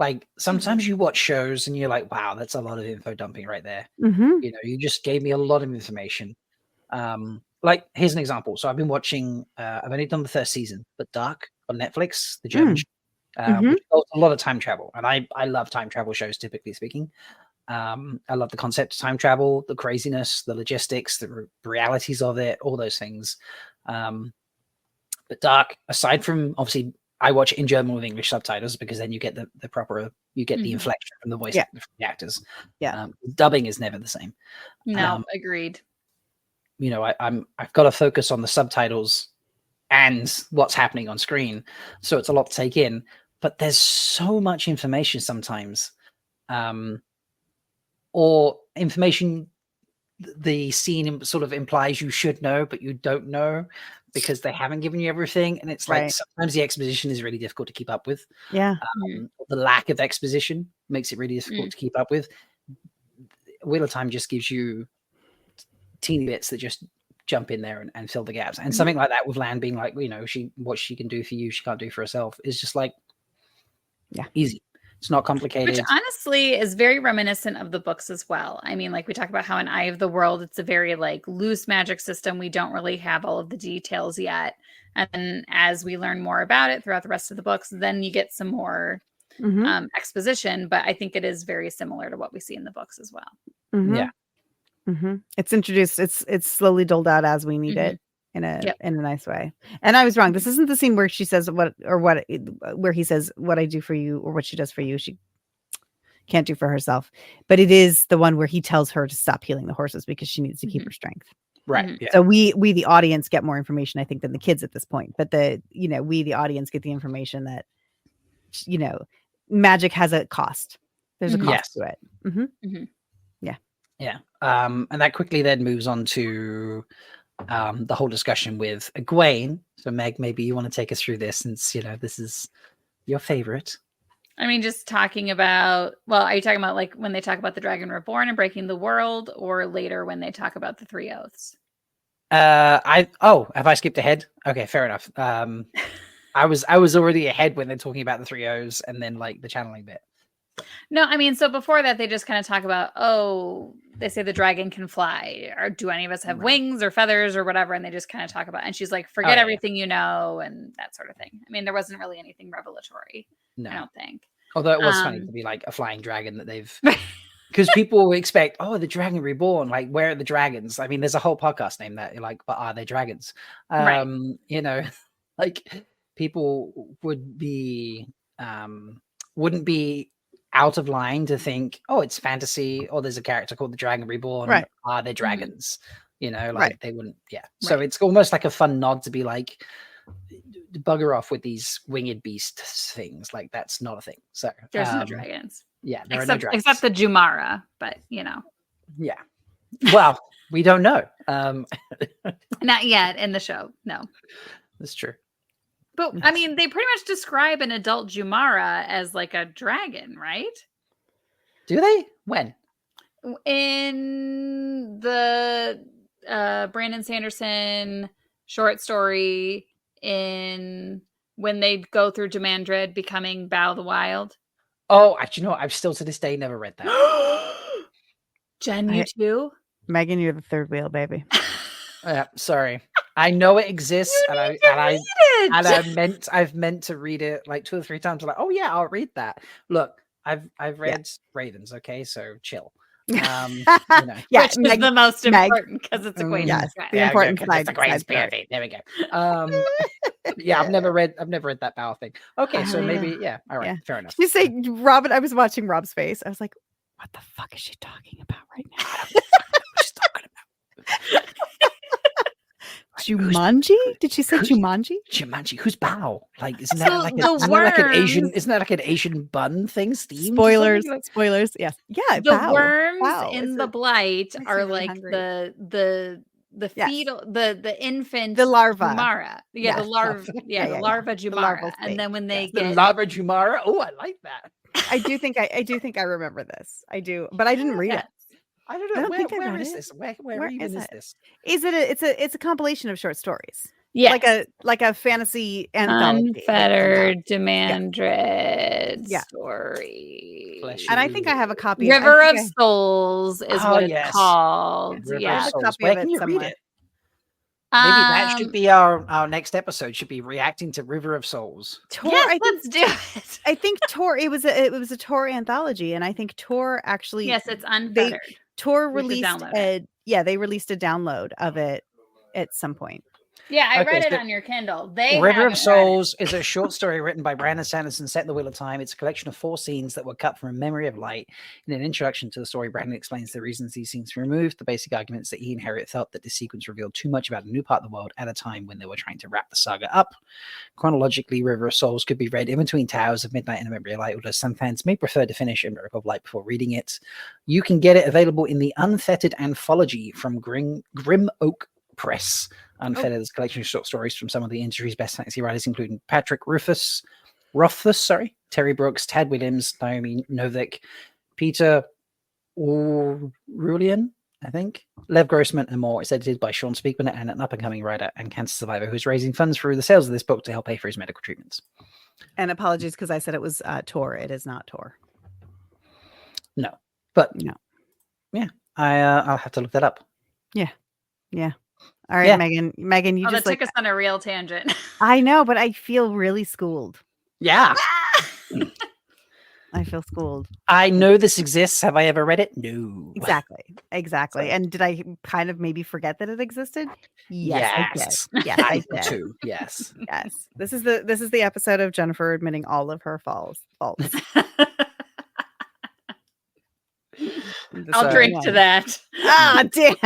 Like sometimes you watch shows and you're like, wow, that's a lot of info dumping right there. You just gave me a lot of information. Like here's an example. So I've been watching, I've only done the first season, but Dark on Netflix, the German show, which involves a lot of time travel. And I love time travel shows, typically speaking. I love the concept of time travel, the craziness, the logistics, the realities of it, all those things. But Dark, aside from obviously I watch it in German with English subtitles because then you get the proper, you get the inflection from the voice from the actors. Dubbing is never the same. No, agreed. I've got to focus on the subtitles and what's happening on screen, so it's a lot to take in. But there's so much information sometimes, or information the scene sort of implies you should know, but you don't know because they haven't given you everything. And it's like sometimes the exposition is really difficult to keep up with. Yeah. The lack of exposition makes it really difficult to keep up with. Wheel of Time just gives you teeny bits that just jump in there and fill the gaps. And something like that with Lan being like, what she can do for you, she can't do for herself, is just like, easy. It's not complicated. Which honestly is very reminiscent of the books as well. I mean, like we talk about how in Eye of the World, it's a very like loose magic system. We don't really have all of the details yet. And as we learn more about it throughout the rest of the books, then you get some more exposition. But I think it is very similar to what we see in the books as well. Yeah. It's introduced. It's slowly doled out as we need it. in a Yep. in a nice way. And I was wrong. This isn't the scene where she says where he says what I do for you or what she does for you. She can't do for herself. But it is the one where he tells her to stop healing the horses because she needs to keep her strength. Right. Mhm. Yeah. So we the audience get more information, I think, than the kids at this point. But we the audience get the information that magic has a cost. There's a Mhm. cost Yes. to it. Mhm. Yeah. And that quickly then moves on to the whole discussion with Egwene. So Meg, maybe you want to take us through this since this is your favorite. I mean, just talking about, well, are you talking about like when they talk about the Dragon Reborn and breaking the world, or later when they talk about the Three Oaths? Have I skipped ahead? Okay, fair enough. I was already ahead when they're talking about the 3 O's and then like the channeling bit. No, I mean, so before that, they just kind of talk about, they say the dragon can fly, or do any of us have wings or feathers or whatever? And they just kind of talk about, and she's like, forget everything you know, and that sort of thing. I mean, there wasn't really anything revelatory, I don't think. Although it was funny to be like a flying dragon that they've, because people expect, the Dragon Reborn, like where are the dragons? I mean, there's a whole podcast named that, like, but are they dragons? Right. Like people would be, wouldn't be out of line to think, it's fantasy, or there's a character called the Dragon Reborn. Right. Are they dragons? Right. They wouldn't. Yeah. So it's almost like a fun nod to be like, bugger off with these winged beast things. Like that's not a thing. So there's no dragons. Yeah. There are no dragons. Except the Jumara, but Yeah. Well, we don't know. Not yet in the show. No. That's true. But I mean, they pretty much describe an adult Jumara as like a dragon, right? Do they? When? In the Brandon Sanderson short story, in when they go through Demandred becoming Bow the Wild. Oh, actually, no, I've still to this day never read that. Jen, you too? Megan, you're the third wheel, baby. Sorry. I know it exists, I've meant to read it like 2 or 3 times. I'm like, oh yeah, I'll read that. Look, I've read Ravens, okay, so chill. Yeah, which is the most important because it's a Queen. Yes, the important side. There we go. I've never read that Bow thing. Okay, so maybe all right, fair enough. You say Robin? I was watching Rob's face. I was like, what the fuck is she talking about right now? She's talking about Jumanji? Did she say Jumanji? Jumanji. Who's Bao? Like, isn't So that like isn't that like an Asian bun thing? Steam? Spoilers. Yes. Yeah. The Bao. worms Bao. in the blight makes me are really like hungry. the fetal, the infant, The larva. Jumara. Yeah, the Yes. larva. Yeah, the larva Jumara. larval And state. then when they The get Lava Jumara. Oh, I like that. I do think I remember this. I do, but I didn't read it. I don't I know. don't think I Where read is it. this? Where Where even is is it? this? Is it? It's a compilation of short stories. yeah, Like a fantasy anthology. Unfettered Demandred Yeah. story. Bless And I think I have a copy. River I of think Souls is Oh, what it's yes. called. River Yeah. of Souls. copy Where of can it you read somewhere. it? Maybe that should be our next episode. Should be reacting to River of Souls. Tor. Yes, let's do it. I think Tor. It was a Tor anthology, and I think Tor actually. Yes, it's unfettered. Tor We should released download they released a download of it at some point. Yeah, I Okay, read it so on your Kindle. They River haven't of read it. Souls is a short story written by Brandon Sanderson set in the Wheel of Time. It's a collection of 4 scenes that were cut from a memory of light. In an introduction to the story, Brandon explains the reasons these scenes were removed. The basic arguments that he and Harriet felt that this sequence revealed too much about a new part of the world at a time when they were trying to wrap the saga up. Chronologically, River of Souls could be read in between Towers of Midnight and A Memory of Light, although some fans may prefer to finish in Miracle of Light before reading it. You can get it available in the Unfettered Anthology from Grim Oak Press. Unfettered is a collection of short stories from some of the industry's best fantasy writers, including Patrick Rothfuss, Terry Brooks, Tad Williams, Naomi Novik, Peter Rulian, I think, Lev Grossman, and more. It's edited by Sean Speakman and an up-and-coming writer and cancer survivor who's raising funds through the sales of this book to help pay for his medical treatments. And apologies because I said it was Tor. It is not Tor. No, but No. Yeah, I'll have to look that up. Yeah. All right, Yeah. Megan, you just that like took us on a real tangent. I know, but I feel really schooled. Yeah. I feel schooled. I know this exists. Have I ever read it? No. Exactly. So- And did I kind of maybe forget that it existed? Yes, I Yes. did. Yes, I I did did. too. Yes. Yes. This is the episode of Jennifer admitting all of her faults. I'll So- drink to that. Ah, damn.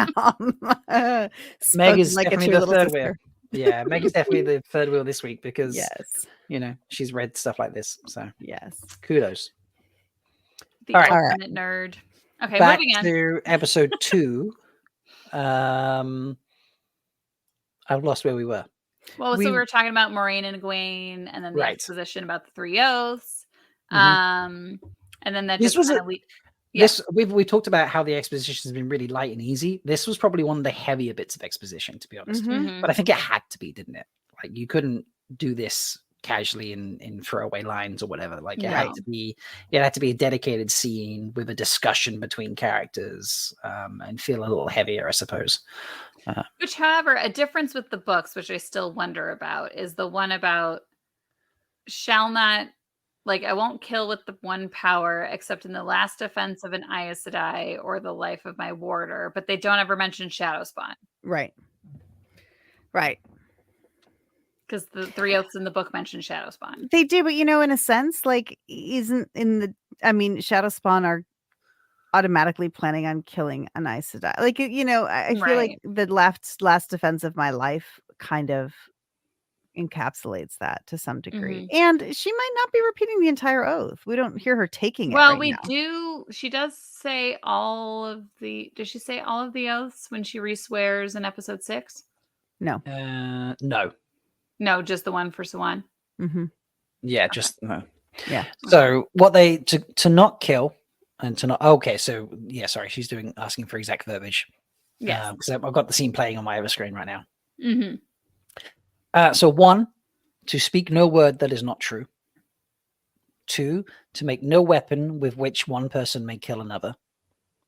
Meg Spoken is like a definitely true the little third sister. wheel. Yeah, Meg is definitely the third wheel this week because Yes. she's read stuff like this. So Yes. kudos. The All right. ultimate nerd. Okay, Back moving on. to episode 2. I've lost where we were. Well, We- so we were talking about Moraine and Egwene, and then the Right. exposition about the 3 oaths. Mhm. And then that This just was kind a- of This we talked about how the exposition has been really light and easy. This was probably one of the heavier bits of exposition, to be honest. Mhm. But I think it had to be, didn't it? Like you couldn't do this casually in throwaway lines or whatever. Like it had No. to be a dedicated scene with a discussion between characters and feel a little heavier, I suppose. Which, however, a difference with the books, which I still wonder about, is the one about shall not, like, I won't kill with the 1 power except in the last defense of an Aes Sedai or the life of my warder, but they don't ever mention Shadow Spawn Right. because the 3 oaths in the book mention Shadow Spawn. They do, but in a sense, like, isn't Shadow Spawn are automatically planning on killing an Aes Sedai. Like, I feel like the last defense of my life kind of encapsulates that to some degree. And she might not be repeating the entire oath. We don't hear her taking it. Well, right we now. do. She does say all of the. Does she say all of the oaths when she re-swears in episode 6? No. No. No, just the one for Sawan. Mm-hmm. Yeah, just no. Yeah. So what they to not kill and to not so yeah, sorry, she's asking for exact verbiage. Yes. Because I've got the scene playing on my other screen right now. Mm-hmm. So 1, to speak no word that is not true. 2, to make no weapon with which one person may kill another.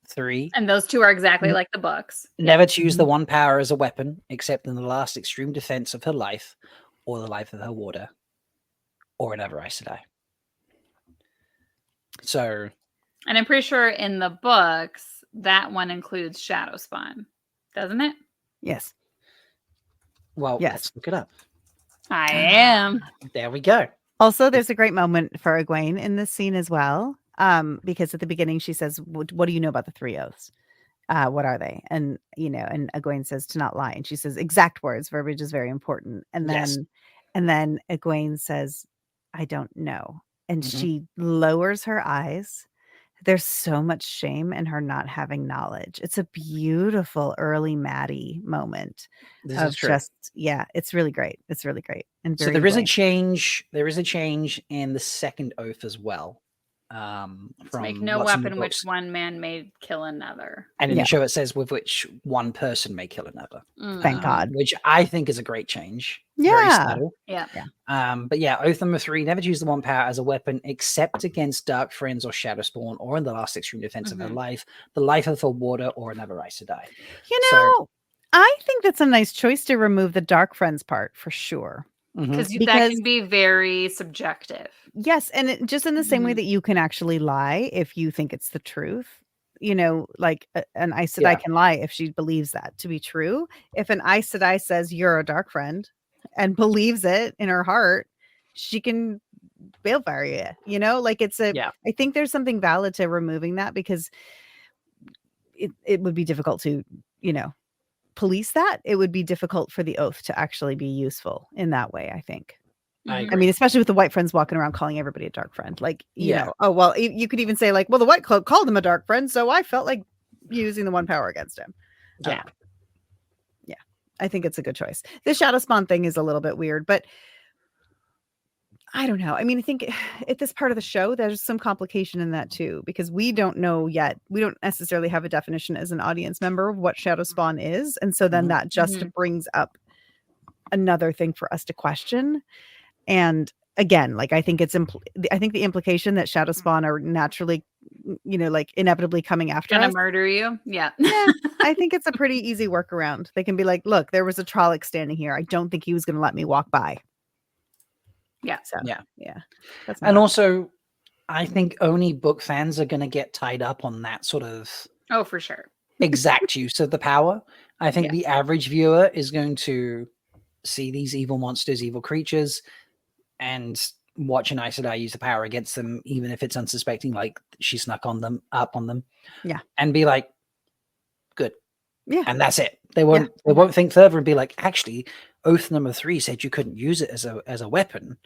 3, And those 2 are exactly like the books. never to use the 1 power as a weapon except in the last extreme defense of her life or the life of her warder or another Aes Sedai. So, And I'm pretty sure in the books that one includes Shadow Spawn, doesn't it? Yes. well, Yes. let's look it up. I am. There we go. Also, there's a great moment for Egwene in this scene as well. Because at the beginning she says, what do you know about the 3 oaths? What are they? And and Egwene says to not lie. And she says exact words. Verbiage is very important. And Yes. then Egwene says, I don't know. And Mhm. she lowers her eyes. There's so much shame in her not having knowledge. It's a beautiful early Maddie moment This of is true. it's really great. It's really great. And So very there is a Egwene. change. There is a change in the second oath as well. To From make no what's in the weapon which books. one man may kill another. And in Yeah. the show it says with which one person may kill another. Thank God. Which I think is a great change. Very Yeah. subtle. Yeah. But yeah, oath number 3, never to use the 1 power as a weapon except against dark friends or shadow spawn or in the last extreme defense of her life, the life of a warder or another Aes Sedai. I think that's a nice choice to remove the dark friends part for sure. Because that Because- can be very subjective. Yes, and just in the same way Mhm. that you can actually lie if you think it's the truth. Like an Aes Sedai Yeah. can lie if she believes that to be true. If an Aes Sedai says you're a dark friend and believes it in her heart, she can balefire you. Like it's Yeah. I think there's something valid to removing that because it would be difficult to, police that. It would be difficult for the oath to actually be useful in that way, I think. I Mhm. agree. I mean, especially with the white friends walking around calling everybody a dark friend. Like, Yeah. oh, well, you could even say like, well, the white cloak called him a dark friend. So I felt like using the 1 power against him. Yeah. I think it's a good choice. The shadow spawn thing is a little bit weird, but I don't know. I mean, I think at this part of the show, there's some complication in that too, because we don't know yet. We don't necessarily have a definition as an audience member of what shadow spawn is. And so then Mhm. that just brings up another thing for us to question. And again, like, I think I think the implication that shadow spawn are naturally, like inevitably coming after Gonna us. murder you. Yeah. Yeah, I think it's a pretty easy workaround. They can be like, look, there was a Trolloc standing here. I don't think he was going to let me walk by. Yeah. So, Yeah. yeah. That's And my- also, I think only book fans are going to get tied up on that sort of Oh, for sure. exact use of the power. I think Yeah. the average viewer is going to see these evil monsters, evil creatures, and watch an Aes Sedai use the power against them, even if it's unsuspecting, like she snuck up on them. Yeah. And be like, good. Yeah. And that's it. They won't think further and be like, actually, Oath number 3 said you couldn't use it as a weapon.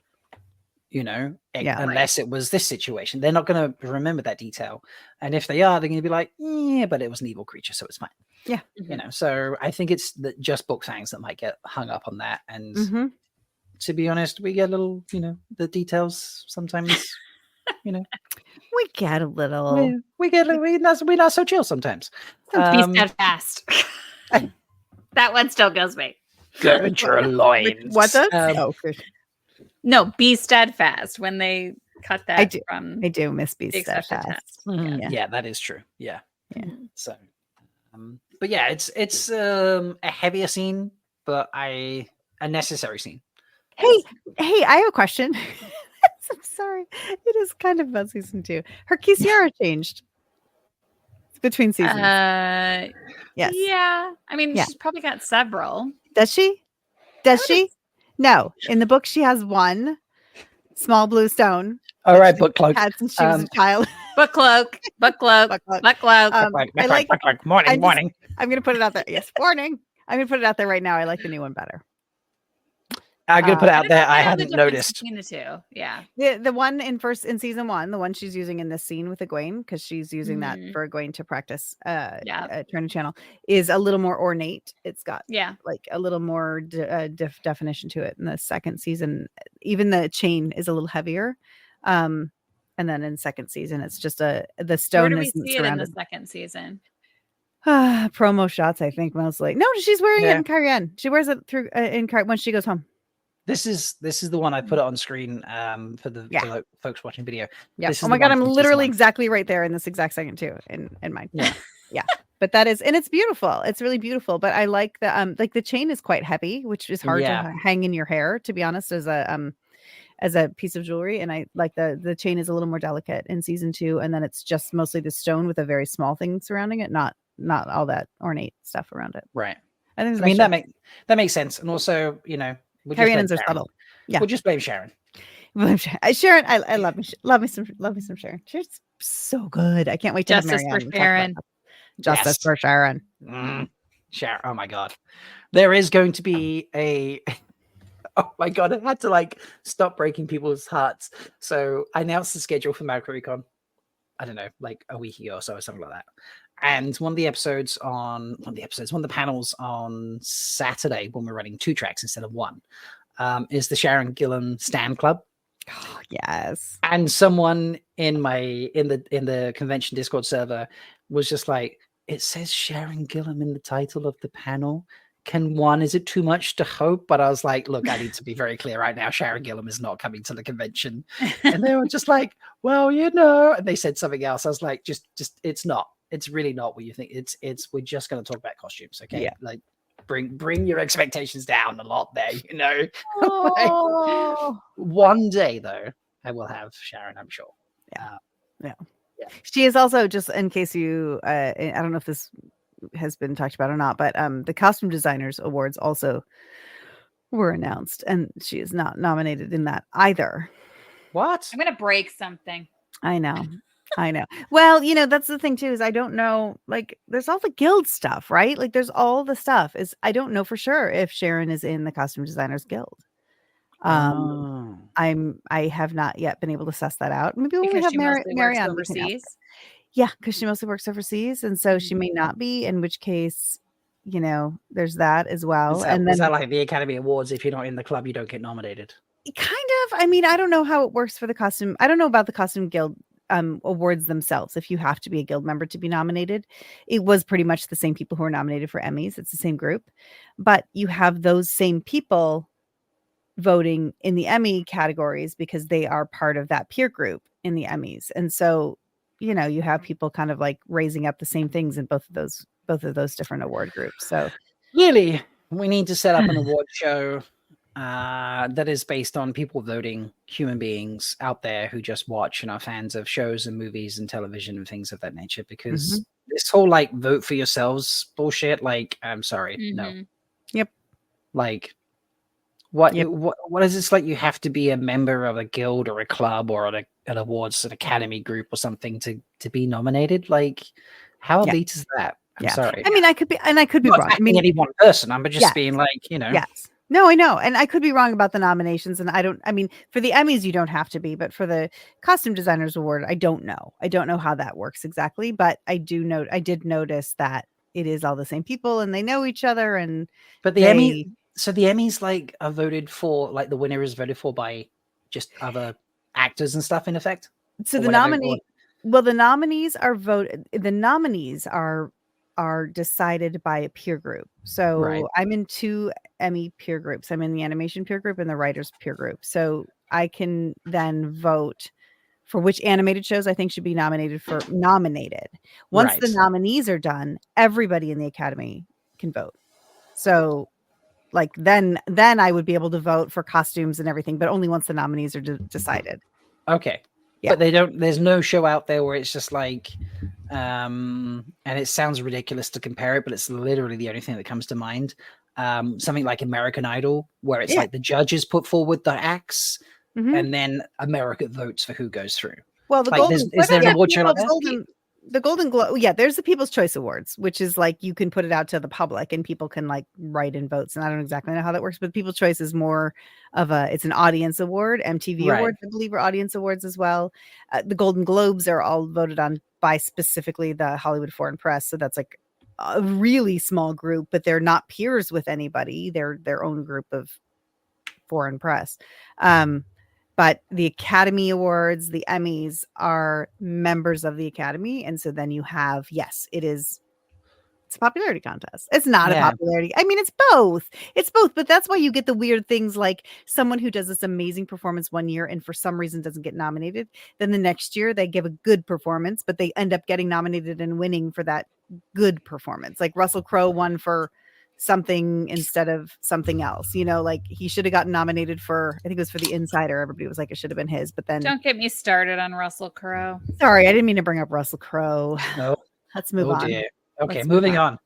Unless it was this situation. They're not going to remember that detail. And if they are, they're going to be like, yeah, but it was an evil creature, so it's fine. Yeah. So I think it's just book fans that might get hung up on that. And to be honest, we get a little, the details sometimes, we get a little. We're not so chill sometimes. Be steadfast. That one still goes me. Gird your loins. What does? No, be steadfast when they cut that. I do miss be steadfast. Yeah, that is true. Yeah. So, but yeah, it's a heavier scene, but a necessary scene. Hey, I have a question. I'm sorry. It is kind of about season 2. Her Kisiara changed between seasons. Yes. Yeah. I mean, she's probably got several. Does she? No. In the book, she has one small blue stone. All right, book cloak. Had since she was a child. Book cloak. Morning. I'm going to put it out there. Yes, warning. I'm going to put it out there right now. I like the new one better. I'm going to put it out there. I hadn't noticed. Between the two. Yeah. The one in season 1, the one she's using in this scene with Egwene, because she's using that for Egwene to practice turning channel, is a little more ornate. It's got like a little more definition to it. In the second season, even the chain is a little heavier. And then in second season, it's just the stone. Where do we see it in the second season? Promo shots, I think, mostly. No, she's wearing it in Carienne. She wears it through when she goes home. This is the one I put it on screen for the folks watching video. Yeah. Oh my god, I'm literally exactly right there in this exact second too in mine. Yeah. Yeah. But that is, and it's beautiful. It's really beautiful. But I like the chain is quite heavy, which is hard to hang in your hair, to be honest, as a piece of jewelry. And I like the chain is a little more delicate in season 2, and then it's just mostly the stone with a very small thing surrounding it, not all that ornate stuff around it. Right. I think that makes sense. And also, Carrions are subtle. Yeah. We'll just blame Sharon. Sharon, I love me some Sharon. She's so good. I can't wait to Justice for Sharon. Justice for Sharon. Sharon. Oh my god. There is going to be oh my god, I had to stop breaking people's hearts. So I announced the schedule for Malcuricon, I don't know, like a week ago or so, or something like that. And one of the panels on Saturday, when we're running 2 tracks instead of 1, is the Sharon Gillam Stan Club. Oh, yes. And someone in the convention Discord server was just like, it says Sharon Gillam in the title of the panel. Is it too much to hope? But I was like, look, I need to be very clear right now. Sharon Gillam is not coming to the convention. And they were just like, well, and they said something else. I was like, just it's not. It's really not what you think. We're just going to talk about costumes, okay? Yeah. Bring your expectations down a lot there, Oh. One day though, I will have Sharon, I'm sure. Yeah. She is also, just in case you, I don't know if this has been talked about or not, but the Costume Designers Awards also were announced, and she is not nominated in that either. What? I'm gonna break something. I know. Well, that's the thing too, is I don't know, there's all the guild stuff, right? There's all the stuff. I don't know for sure if Sharon is in the Costume Designers Guild. I have not yet been able to suss that out. Maybe when we have Marianne overseas. Yeah, because she mostly works overseas, and so she may not be, in which case, there's that as well. Is that like the Academy Awards? If you're not in the club, you don't get nominated. Kind of. I mean, I don't know how it works for the costume. I don't know about the Costume Guild awards themselves. If you have to be a guild member to be nominated, it was pretty much the same people who are nominated for Emmys. It's the same group, but you have those same people voting in the Emmy categories because they are part of that peer group in the Emmys. And so, you have people kind of raising up the same things in both of those different award groups. So really, we need to set up an award show that is based on people voting, human beings out there who just watch and are fans of shows and movies and television and things of that nature. Because this whole like vote for yourselves bullshit, like, I'm sorry, no. Yep. Like, what Yep. what is this like? You have to be a member of a guild or a club or an awards, an academy group or something to be nominated. Like, how Yeah. elite is that? I'm Yeah. sorry. I mean, I could be not wrong. I attacking mean, any one person. I'm just Yes. being like, you know. yes. No, I know. And I could be wrong about the nominations. And I mean, for the Emmys, you don't have to be, but for the Costume Designers Award, I don't know. I don't know how that works exactly, but I did notice that it is all the same people and they know each other. And But the Emmy, so the Emmys like are voted for, like the winner is voted for by just other actors and stuff in effect. so Or the whatever, nominee, well, the nominees are voted. The nominees are decided by a peer group. So Right. I'm in 2 Emmy peer groups. I'm in the animation peer group and the writers peer group. So I can then vote for which animated shows I think should be nominated. Once the Right. nominees are done, everybody in the Academy can vote. So like then I would be able to vote for costumes and everything, but only once the nominees are decided. Okay. Yeah. But there's no show out there where it's just like, and it sounds ridiculous to compare it, but it's literally the only thing that comes to mind. Something like American Idol, where it's Yeah. like the judges put forward the acts Mhm. and then America votes for who goes through. Well, the Like, golden is there an award show like that? the Golden Globe, yeah, there's the People's Choice Awards, which is like you can put it out to the public and people can like write in votes. And I don't exactly know how that works, but People's Choice is more of it's an audience award. MTV Right. Awards, I believe, are audience awards as well. The Golden Globes are all voted on by specifically the Hollywood Foreign Press, so that's like a really small group, but they're not peers with anybody. They're their own group of foreign press. But the Academy Awards, the Emmys are members of the Academy. And so then you have, yes, it's a popularity contest. It's not a Yeah. popularity. I mean, it's both. It's both. But that's why you get the weird things like someone who does this amazing performance one year and for some reason doesn't get nominated. Then the next year they give a good performance, but they end up getting nominated and winning for that good performance. Like Russell Crowe won for something instead of something else, like he should have gotten nominated for, I think it was for The Insider. Everybody was like, it should have been his, but then Don't get me started on Russell Crowe. sorry, I didn't mean to bring up Russell Crowe. No. Let's move on. Dear. Okay, Let's moving move on.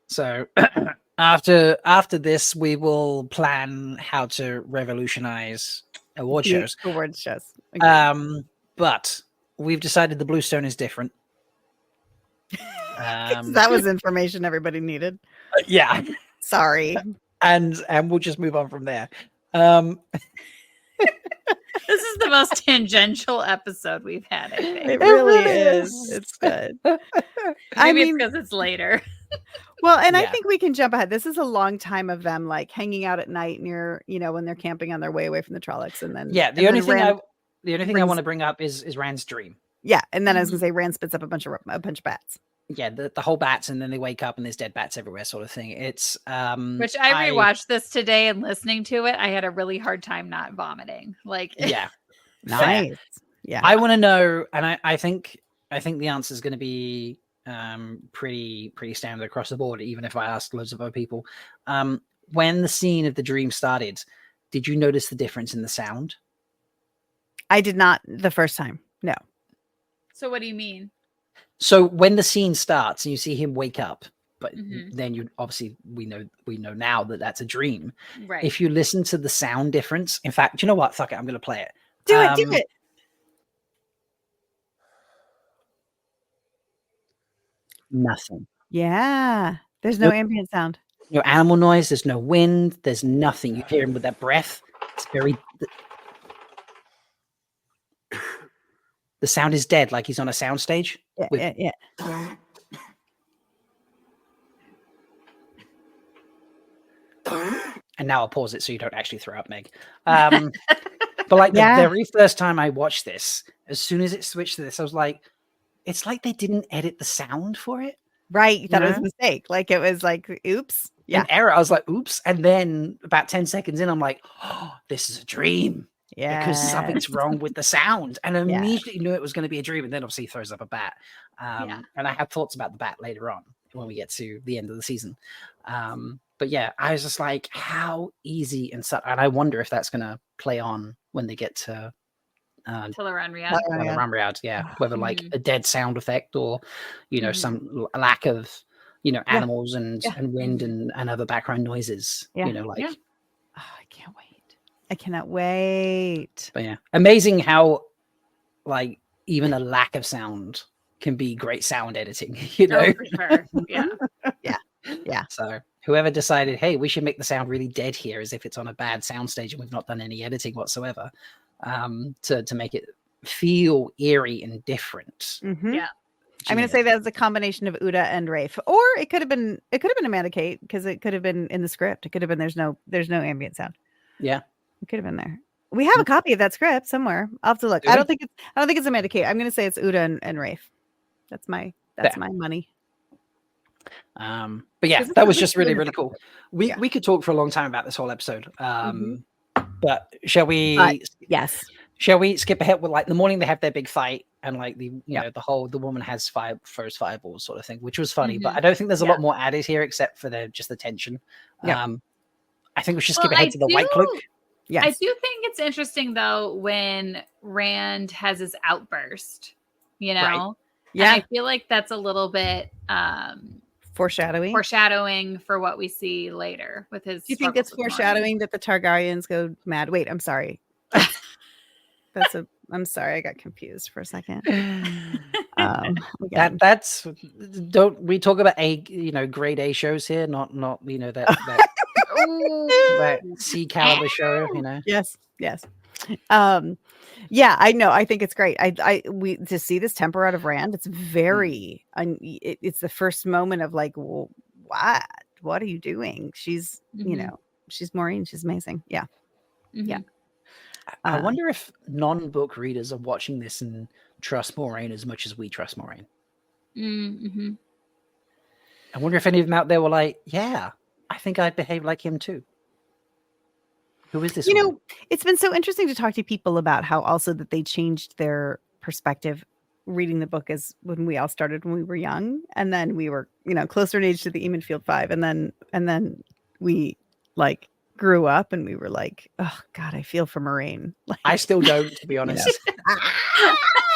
So after this, we will plan how to revolutionize award shows. Award shows. Agreed. But we've decided the Bluestone is different. That was information everybody needed. Yeah. Sorry. And we'll just move on from there. This is the most tangential episode we've had, I think. It really is. It's good. Maybe it's because it's later. Well, and I Yeah. think we can jump ahead. This is a long time of them like hanging out at night near, when they're camping on their way away from the Trollocs, and then The only thing I brings- want to bring up is Rand's dream. Yeah, and then I was gonna say Rand spits up a bunch of bats. Yeah, the whole bats, and then they wake up and there's dead bats everywhere, sort of thing. It's Which I rewatched this today, and listening to it, I had a really hard time not vomiting. Like, yeah, Nice. Yeah. I want to know, and I think the answer is going to be pretty standard across the board. Even if I ask loads of other people, when the scene of the dream started, did you notice the difference in the sound? I did not the first time. No. so what do you mean? So when the scene starts and you see him wake up, but Mhm. then you obviously we know now that that's a dream. Right. If you listen to the sound difference, in fact, do you know what? Fuck it, I'm going to play it. Do it. Nothing. Yeah. There's no ambient sound. No animal noise. There's no wind. There's nothing. You hear him with that breath. It's very. The sound is dead, like he's on a soundstage. Yeah. And now I'll pause it so you don't actually throw up, Meg. But like the very first time I watched this, as soon as it switched to this, I was like, it's like they didn't edit the sound for it. Right. You thought it was a mistake. Like it was like, oops. Yeah. An error. I was like, oops. And then about 10 seconds in, I'm like, oh, this is a dream. Yeah. Because something's wrong with the sound. And I immediately knew it was going to be a dream. And then obviously he throws up a bat. And I have thoughts about the bat later on when we get to the end of the season. But But yeah, I was just like, how easy and and I wonder if that's gonna play on when they get to Till around Riyadh. Oh, the yeah. Rumriad, yeah, whether like Mhm. a dead sound effect or Mhm. some lack of animals and Yeah. wind Mhm. and other background noises. Yeah. Like Yeah. Oh, I can't wait. I cannot wait. but yeah, amazing how like even a lack of sound can be great sound editing. Oh, for sure. Yeah. Yeah. So whoever decided, hey, we should make the sound really dead here, as if it's on a bad soundstage and we've not done any editing whatsoever, to make it feel eerie and different. Mhm. Yeah. I'm going to say Genius. that's a combination of Uda and Rafe, or it could have been Amanda Kate, because it could have been in the script. It could have been there's no ambient sound. Yeah. It could have been there. We have a copy of that script somewhere. I'll have to look. Do I we? don't think it's Amanda Kate. I'm going to say it's Uda and Rafe. That's my money. But yeah, 'Cause this that is- was this just is really, in the really cool. book. We Yeah. we could talk for a long time about this whole episode. Mhm. But shall we But- Yes. shall we skip ahead with like the morning they have their big fight and like the Yeah. the woman has first fireballs sort of thing, which was funny, but Mhm. I don't think there's a Yeah. lot more added here except for just the tension. Yeah. I think we should Well, skip ahead to the white cloak. Yes. I do think it's interesting though when Rand has his outburst, And Yeah. I feel like that's a little bit Foreshadowing. foreshadowing for what we see later with his. Do you think it's struggles with foreshadowing that the Targaryens go mad? Wait, I'm sorry. I'm sorry, I got confused for a second. Again. That's don't we talk about grade A shows here, not that that C caliber show, Yes. Yeah, I know. I think it's great. We to see this temper out of Rand. It's very. It's the first moment of like, well, what are you doing? She's, Mhm. she's Maureen. She's amazing. Yeah. Mhm. Yeah. I wonder if non-book readers are watching this and trust Moraine as much as we trust Moraine. Mhm. I wonder if any of them out there were like, yeah, I think I'd behave like him too. Who is this woman? It's been so interesting to talk to people about how also that they changed their perspective reading the book as when we all started when we were young, and then we were, closer in age to the Eamonfield Five, and then we like grew up and we were like, oh God, I feel for Moraine. Like, I still don't, to be honest.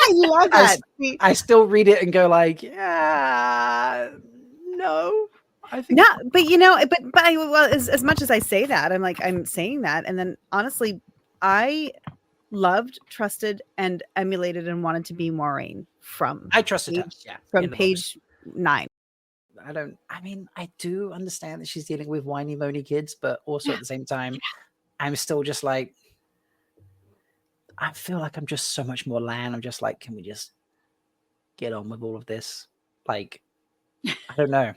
you love that. I still read it and go like, yeah, no. I think No, but as much as I say that, I'm saying that, and then honestly, I loved, trusted, and emulated, and wanted to be Moraine from I trusted her. Yeah, from page 9. I do understand that she's dealing with whiny, moany kids, but also at the same time, I'm still just like, I feel like I'm just so much more Lan. I'm just like, can we just get on with all of this? Like, I don't know.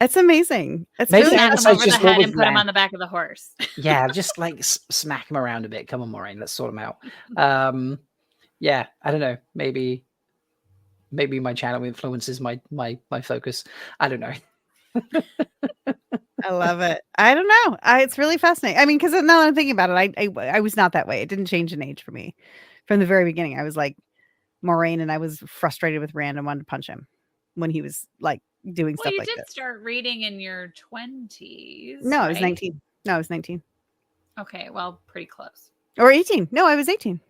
It's amazing. It's Maybe really Smack him episode's over the just more head with and put him Lan. on the back of the horse. Yeah, just like smack him around a bit. Come on, Moraine, let's sort him out. Yeah, I don't know. Maybe my channel influences my focus. I don't know. I love it. I don't know. It's really fascinating. I mean, because now that I'm thinking about it, I was not that way. It didn't change in age for me from the very beginning. I was like Moraine, and I was frustrated with Rand and wanted to punch him when he was like doing Well, stuff you like did this. start reading in your 20s. No, I was right? 19. No, I was 19 Okay, well, pretty close. or 18. No, I was 18.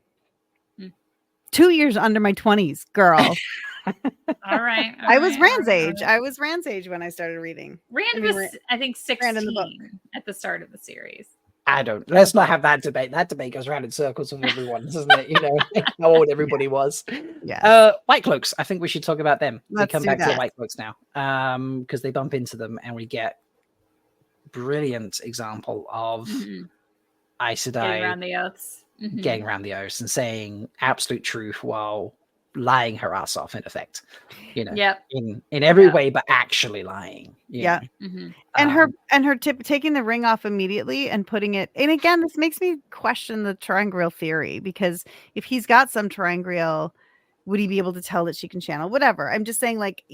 2 years under my 20s, girl. All right. I was Rand's age. I was Rand's age when I started reading. Rand was, I think, Rand in the book. 16 at the start of the series. Let's not have that debate. That debate goes around in circles with everyone, doesn't it? How old everybody was. Yeah. White cloaks. I think we should talk about them. Let's we come do back to the that. white cloaks now. Because they bump into them and we get brilliant example of Aes Getting Sedai around the oaths. getting around the oaths and saying absolute truth while lying her ass off, in effect. Yep. In every way, but actually lying. Yeah. Mm-hmm. And her taking the ring off immediately and putting it. And again, this makes me question the triangle theory, because if he's got some triangle, would he be able to tell that she can channel? Whatever. I'm just saying, like,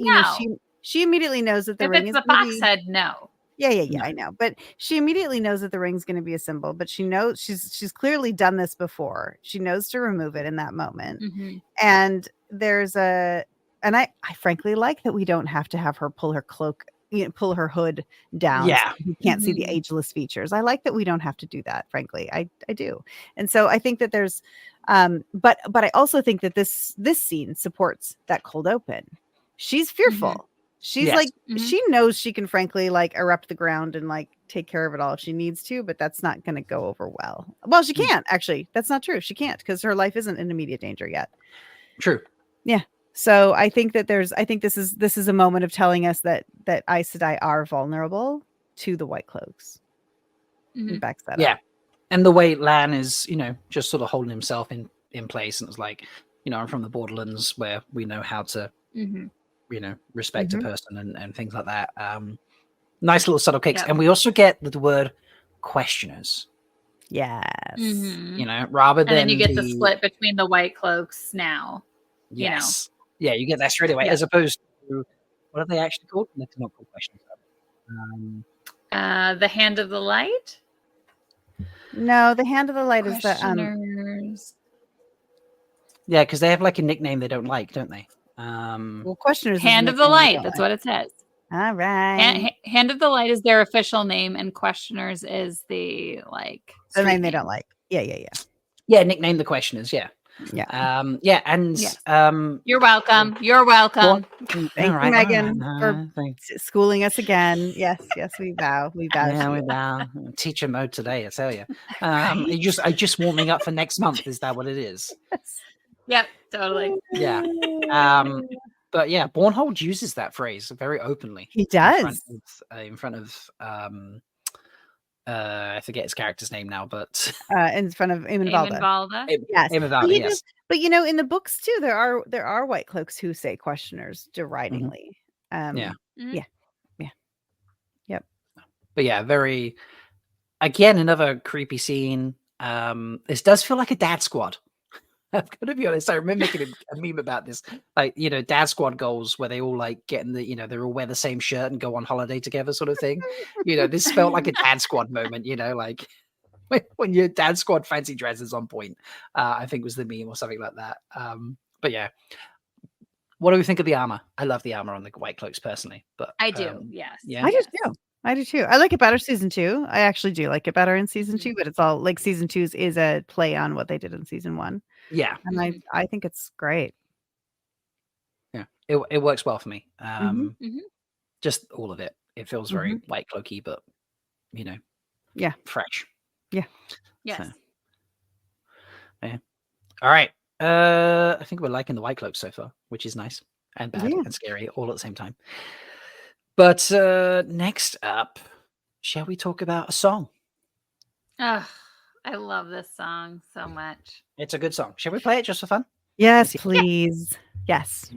she immediately knows that the If ring it's is the fox head, no. Yeah, I know. But she immediately knows that the ring's going to be a symbol, but she knows she's clearly done this before. She knows to remove it in that moment. And there's and I frankly like that we don't have to have her pull her cloak pull her hood down. Yeah. So you can't see the Mhm. ageless features. I like that we don't have to do that, frankly. I do. And so I think that there's but I also think that this scene supports that cold open. She's fearful. She's Yes. like Mhm. she knows she can frankly like erupt the ground and like take care of it all if she needs to, but that's not going to go over well. Well, she can't actually. That's not true. She can't because her life isn't in immediate danger yet. True. Yeah. So I think that I think this is a moment of telling us that Aes Sedai are vulnerable to the White Cloaks. Mhm. It backs that Yeah. up. And the way Lan is, just sort of holding himself in place, and it's like, I'm from the Borderlands where we know how to, Mhm. respect a person and things like that. Nice little subtle kicks. Yep. And we also get the word questioners, Yes. Mhm. rather And than then you get the split between the White Cloaks now. Yes. Yeah, you get that straight away, Yeah. as opposed to, what are they actually called? They're not called questioners. The Hand of the Light. No, the Hand of the Light is the Questioners. Yeah, because they have like a nickname they don't like, don't they? well, questioners. Hand of the Light. That's what it says. All right. Hand of the Light is their official name, and Questioners is the The name street they don't like. Yeah. Yeah, nickname the questioners. Yeah. Yeah. Yeah, and Yes. You're welcome. You're welcome. Thank you, Megan, for schooling us again. Yes, we vow. We vow. Yeah, to we you. bow. Teacher mode today, I tell you. I just warming up for next month. Is that what it is? Yep, totally. Yeah. But yeah, Bornhold uses that phrase very openly. He does. In front of I forget his character's name now, but In front of Eamon Valda. Yes. Eamon Valda, yes. But in the books too, there are White Cloaks who say questioners deridingly. Yeah. Mhm. Yep. But yeah, very, again, another creepy scene. This does feel like a dad squad. I'm gonna be honest. I remember making a meme about this, like, dad squad goals where they all like get in the, they all wear the same shirt and go on holiday together, sort of thing. This felt like a dad squad moment. Like when your dad squad fancy dress is on point. I think was the meme or something like that. But yeah, what do we think of the armor? I love the armor on the White Cloaks personally, but I do. Yes. Yeah, I do too. I like it better season 2. I actually do like it better in season 2, but it's all like season 2 is a play on what they did in season 1. Yeah. And I think it's great. Yeah. It works well for me. Mhm. Just all of it. It feels very White Cloaky, but yeah, fresh. Yeah. Yes. So, yeah. All right. I think we're liking the White Cloaks so far, which is nice and bad and scary all at the same time. But next up, shall we talk about a song? Oh, I love this song so much. It's a good song. Shall we play it just for fun? Yes, please. Yes.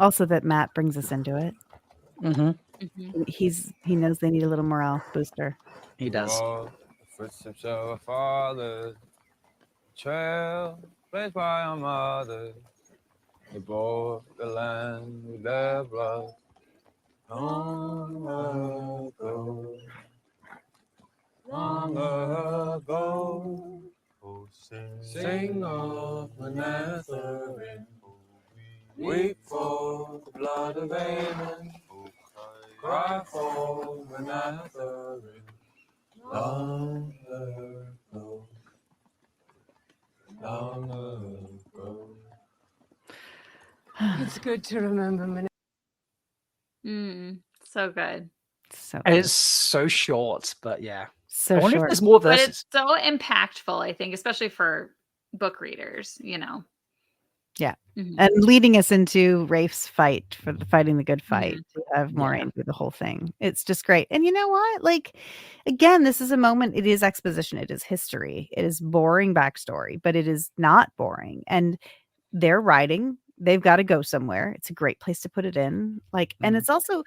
Also, that Matt brings us into it. He knows they need a little morale booster. He does. Footsteps of a father, trail placed by our mother. They bore the land with their blood. Long ago, oh, sing of Manatharin. Weep for the blood of Aemon. Cry for Manatharin. Long ago. It's good to remember. So good. So and it's so short, but yeah. So I wonder short. if there's more But verses. it's so impactful, I think, especially for book readers, Yeah. And leading us into Rafe's fight for fighting the good fight to have Moraine do the whole thing. It's just great. And you know what? Like, again, this is a moment. It is exposition. It is history. It is boring backstory, but it is not boring. And they're writing. They've got to go somewhere. It's a great place to put it in. Like, and it's also,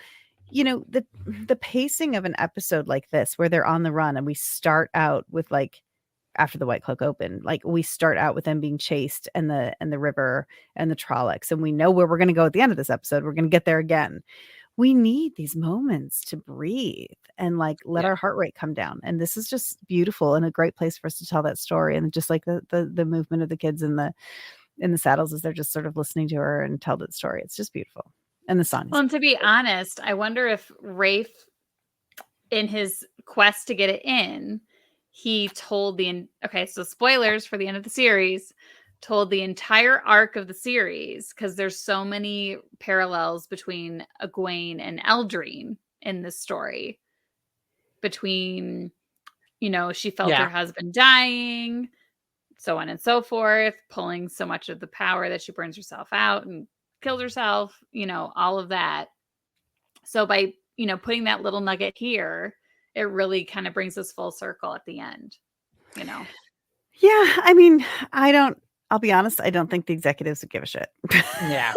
the pacing of an episode like this where they're on the run and we start out with like, after the White Cloak open, like we start out with them being chased and the river and the Trollocs, and we know where we're going to go at the end of this episode. We're going to get there again. we need these moments to breathe and like let Yeah. our heart rate come down. And this is just beautiful and a great place for us to tell that story. And just like the movement of the kids in the saddles as they're just sort of listening to her and tell that story. It's just beautiful. And the song is Well, and to be honest, I wonder if Rafe, in his quest to get it in, he told okay, so spoilers for the end of the series, told the entire arc of the series, because there's so many parallels between Egwene and Eldrine in this story. Between, she felt Yeah. her husband dying, so on and so forth, pulling so much of the power that she burns herself out and kills herself, all of that. So by, putting that little nugget here, it really kind of brings us full circle at the end, Yeah, I mean, I'll be honest, I don't think the executives would give a shit. Yeah.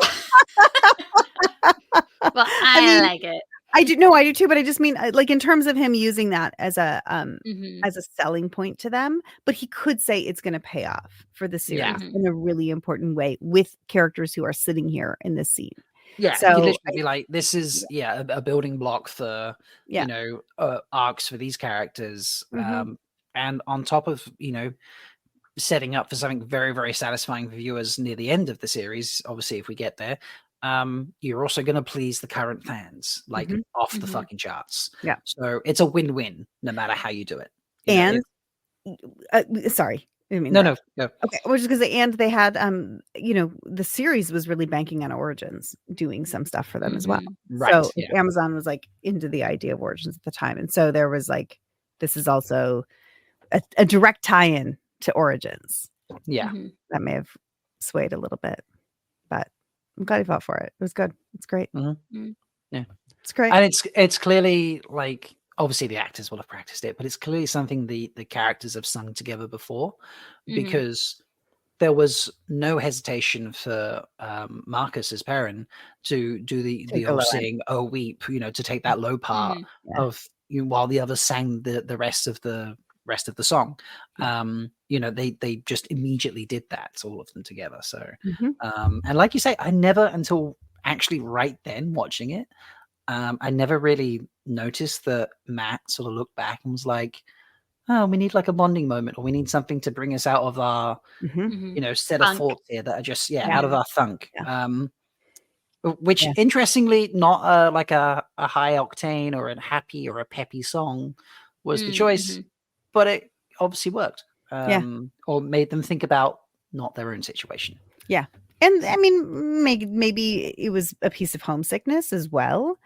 Well, I like it. I do too, but I just mean like in terms of him using that as a Mhm. as a selling point to them, but he could say it's going to pay off for the series Yeah. in a really important way with characters who are sitting here in this scene. Yeah, So you could literally be like, this is a building block for Yeah. arcs for these characters, Mhm. and on top of setting up for something very, very satisfying for viewers near the end of the series. Obviously, if we get there, you're also going to please the current fans, like Mhm. off the Mhm. fucking charts. Yeah. So it's a win-win no matter how you do it. And sorry, I mean no. Okay, I was just gonna say, and they had the series was really banking on Origins doing some stuff for them as well. Mhm. Right. So Yeah. Amazon was like into the idea of Origins at the time, and so there was like this is also a direct tie-in to Origins Yeah. Mhm. that may have swayed a little bit, but I'm glad he fought for it. It was good. It's great. Mhm. Mhm. Yeah. It's great. And it's clearly like, obviously the actors will have practiced it, but it's clearly something the characters have sung together before, Mhm. because there was no hesitation for Marcus as Perrin to do Take the the low old end. sing "Oh Weep," to take that low part Mhm. Yeah. of while the others sang the rest of the song. They just immediately did that, all of them together. So Mhm. and like you say, I never, until actually right then watching it, I never really noticed that Matt sort of looked back and was like, oh, we need like a bonding moment, or we need something to bring us out of our Mhm. Mhm. set of Funk. thoughts here that are just Yeah. out of our thunk. Yeah. Which Yeah. interestingly, not like a high octane or a happy or a peppy song was the choice, Mhm. but it obviously worked. Yeah. Or made them think about not their own situation. Yeah. And I mean, maybe it was a piece of homesickness as well,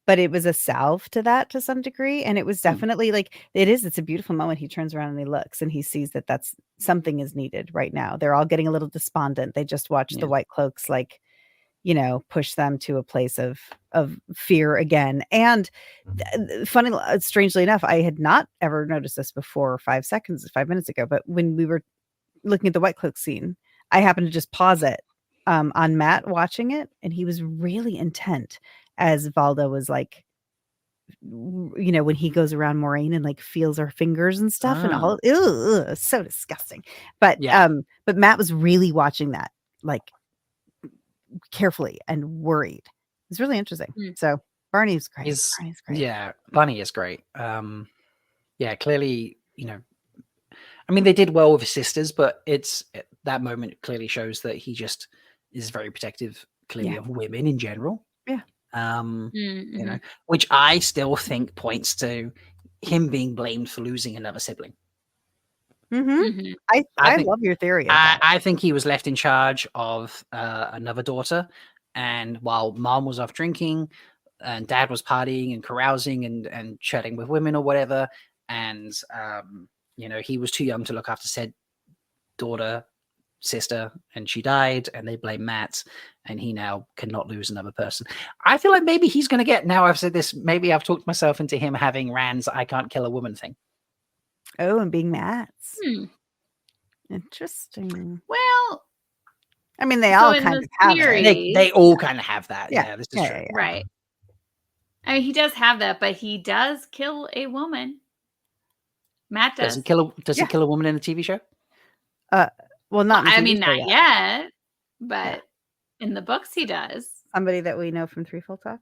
but it was a salve to that to some degree. And it was definitely like, it's a beautiful moment. He turns around and he looks and he sees that that's something is needed right now. They're all getting a little despondent. They just watched the Yeah. White Cloaks, like, push them to a place of fear again. And strangely enough, I had not ever noticed this before 5 minutes ago, but when we were looking at the White Cloak scene, I happened to just pause it on Matt watching it, and he was really intent as Valda was like, when he goes around Moraine and like feels her fingers and stuff and all, so disgusting. But Yeah. but Matt was really watching that like carefully and worried. It's really interesting. Mm. So Barney's great. He's- Barney's great. Yeah, Bunny is great. Yeah, clearly, I mean, they did well with his sisters, but that moment clearly shows that he just is very protective, clearly, Yeah. of women in general. Yeah. Mhm. Which I still think points to him being blamed for losing another sibling. Mhm. Mhm. I think- love your theory of that. I think he was left in charge of another daughter, and while mom was off drinking and dad was partying and carousing and chatting with women or whatever, and he was too young to look after said daughter, sister, and she died, and they blame Matt, and he now cannot lose another person. I feel like maybe he's going to get, now I've said this, maybe I've talked myself into him having Rand's I can't kill a woman thing. Oh, and being Matt's. Hmm. Interesting. Well, I mean, they So all in kind the of have series- it. They all kind of have that. Yeah. Yeah, this is Yeah, true. yeah, yeah. right. I mean, he does have that, but he does kill a woman. Matt Does does. he kill a Yeah. kill a woman in a TV show? Well, not in the I TV mean, show not yet. yet, but in the books he does. Somebody that we know from Threefold Talk.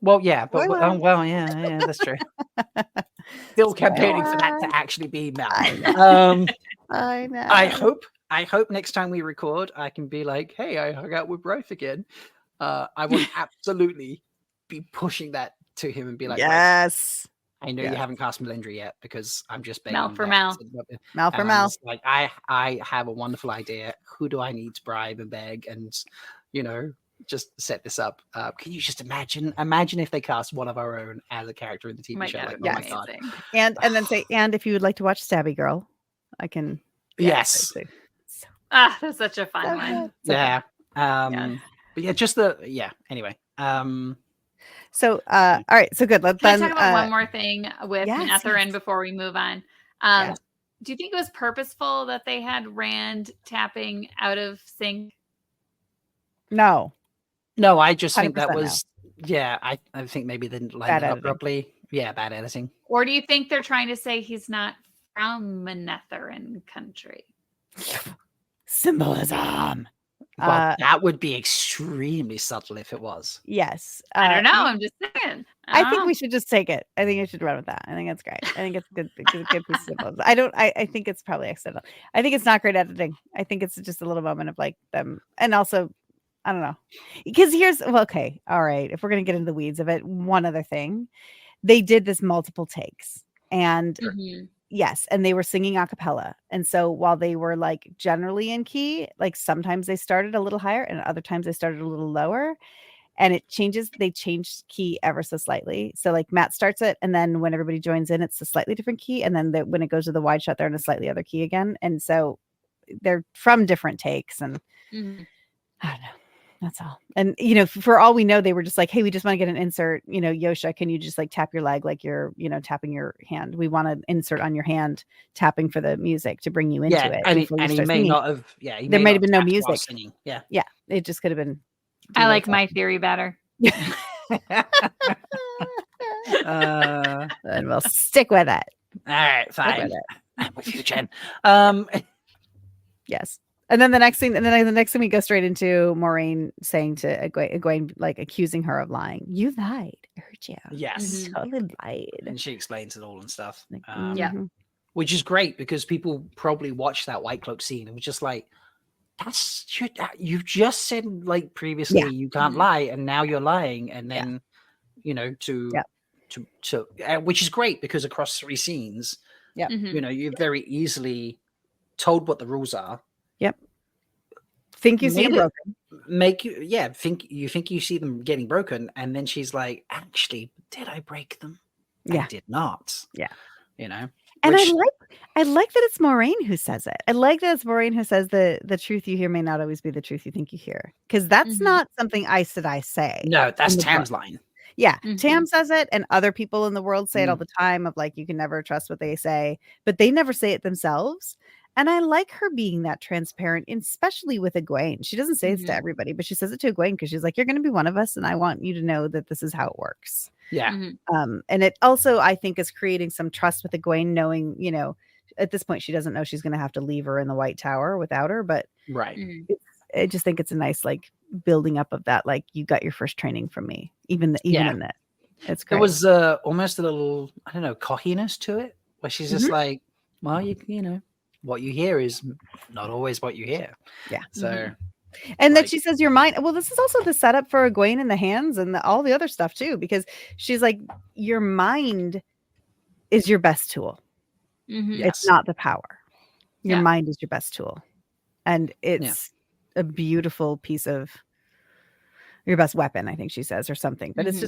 Well, yeah, but Spoiler. well, yeah, that's true. Still campaigning for that to actually be Mel. I know. I know. I hope next time we record, I can be like, "Hey, I hung out with Roth again." I will absolutely be pushing that to him and be like, "Roth, Yes. I know Yes. you haven't cast Melindra yet because I'm just begging." Mel for that- Mel. Mel for and I'm Mel. just like, I have a wonderful idea. Who do I need to bribe and beg and, just set this up? Can you just imagine if they cast one of our own as a character in the TV My show? God, Like, it'd be oh my god, amazing. And then say, and if you would like to watch Stabby Girl, I can. yes, So That's such a fun one. good. So yeah. Yeah. But yeah, anyway. So all right, so good. Let's Can I then talk about one more thing with yes, Manetherin yes. before we move on? Yes. Do you think it was purposeful that they had Rand tapping out of sync? No. No, I just think 100% that no. was I think maybe they didn't line Bad it up editing. properly. Yeah, bad editing. Or do you think they're trying to say he's not from Manetherin country? Symbolism. Well, that would be extremely subtle if it was. Yes. I don't know. I'm just saying. I think we should just take it. I think I should run with that. I think it's great. I think it's good piece of symbolism. I think it's probably accidental. I think it's not great editing. I think it's just a little moment of like them. And also, I don't know. Because okay. All right. If we're going to get into the weeds of it, one other thing. They did this multiple takes. And yes, and they were singing a cappella. And so while they were like generally in key, like sometimes they started a little higher and other times they started a little lower. And they changed key ever so slightly. So like Matt starts it, and then when everybody joins in, it's a slightly different key. And then when it goes to the wide shot, they're in a slightly other key again. And so they're from different takes. And I don't know. That's all. And, for all we know, they were just like, hey, we just want to get an insert, Yosha, can you just like tap your leg like you're, tapping your hand? We want an insert on your hand tapping for the music to bring you into it. And he may singing. not have, there might have been no music. Singing. Yeah. Yeah. It just could have been. I like my theory better. And we'll stick with it. All right, fine. I'm with you, Jenn. Yes. And then the next thing we go straight into Moraine saying to Egwene, like accusing her of lying. You lied. I heard you. Yes. You totally lied. And she explains it all and stuff. Like, Which is great because people probably watched that White Cloak scene and was just like, you just said like previously you can't lie and now you're lying. And then, which is great because across 3 scenes, you very easily told what the rules are. Yep. Think you see them broken. Think you see them getting broken, and then she's like, actually, did I break them? Yeah. I did not. Yeah. And I like that it's Moraine who says it. I like that it's Moraine who says the truth you hear may not always be the truth you think you hear. Because that's not something I say. No, that's Tam's line. Yeah. Tam says it, and other people in the world say it all the time of like, you can never trust what they say, but they never say it themselves. And I like her being that transparent, especially with Egwene. She doesn't say this to everybody, but she says it to Egwene because she's like, you're going to be one of us, and I want you to know that this is how it works. Yeah. And it also, I think, is creating some trust with Egwene, knowing, at this point, she doesn't know she's going to have to leave her in the White Tower without her. But right. I just think it's a nice, like, building up of that. Like, you got your first training from me, even in that. It's great. There was almost a little, I don't know, cockiness to it, where she's just like, well, you know. What you hear is not always what you hear. Yeah. So, and then she says, your mind. Well, this is also the setup for Egwene and the hands and all the other stuff too, because she's like, your mind is your best tool. It's not the power. Your mind is your best tool. And it's a beautiful piece of your best weapon, I think she says, or something. But it's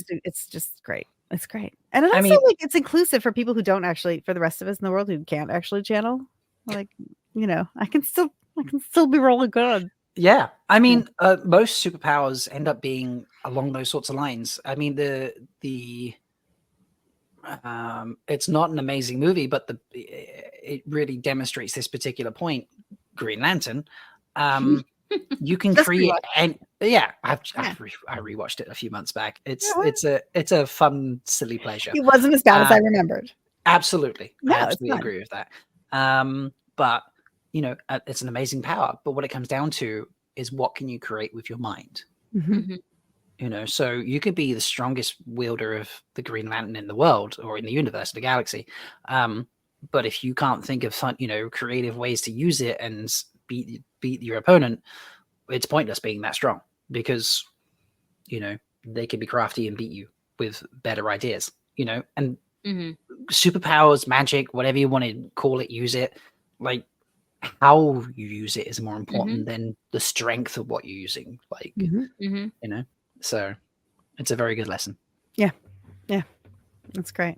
just great. It's great. And it also it's inclusive for people who don't actually, for the rest of us in the world who can't actually channel. Like, I can still be really good. Yeah. I mean, most superpowers end up being along those sorts of lines. I mean, it's not an amazing movie, but it really demonstrates this particular point. Green Lantern. You can create, and I rewatched it a few months back. It's a fun, silly pleasure. It wasn't as bad as I remembered. Absolutely. No, I absolutely agree with that. But it's an amazing power. But what it comes down to is what can you create with your mind? So you could be the strongest wielder of the Green Lantern in the world or in the universe, the galaxy. But if you can't think of fun, creative ways to use it and beat your opponent, it's pointless being that strong because, they can be crafty and beat you with better ideas, and superpowers, magic, whatever you want to call it, use it. Like how you use it is more important than the strength of what you're using. Like, so it's a very good lesson. Yeah. That's great.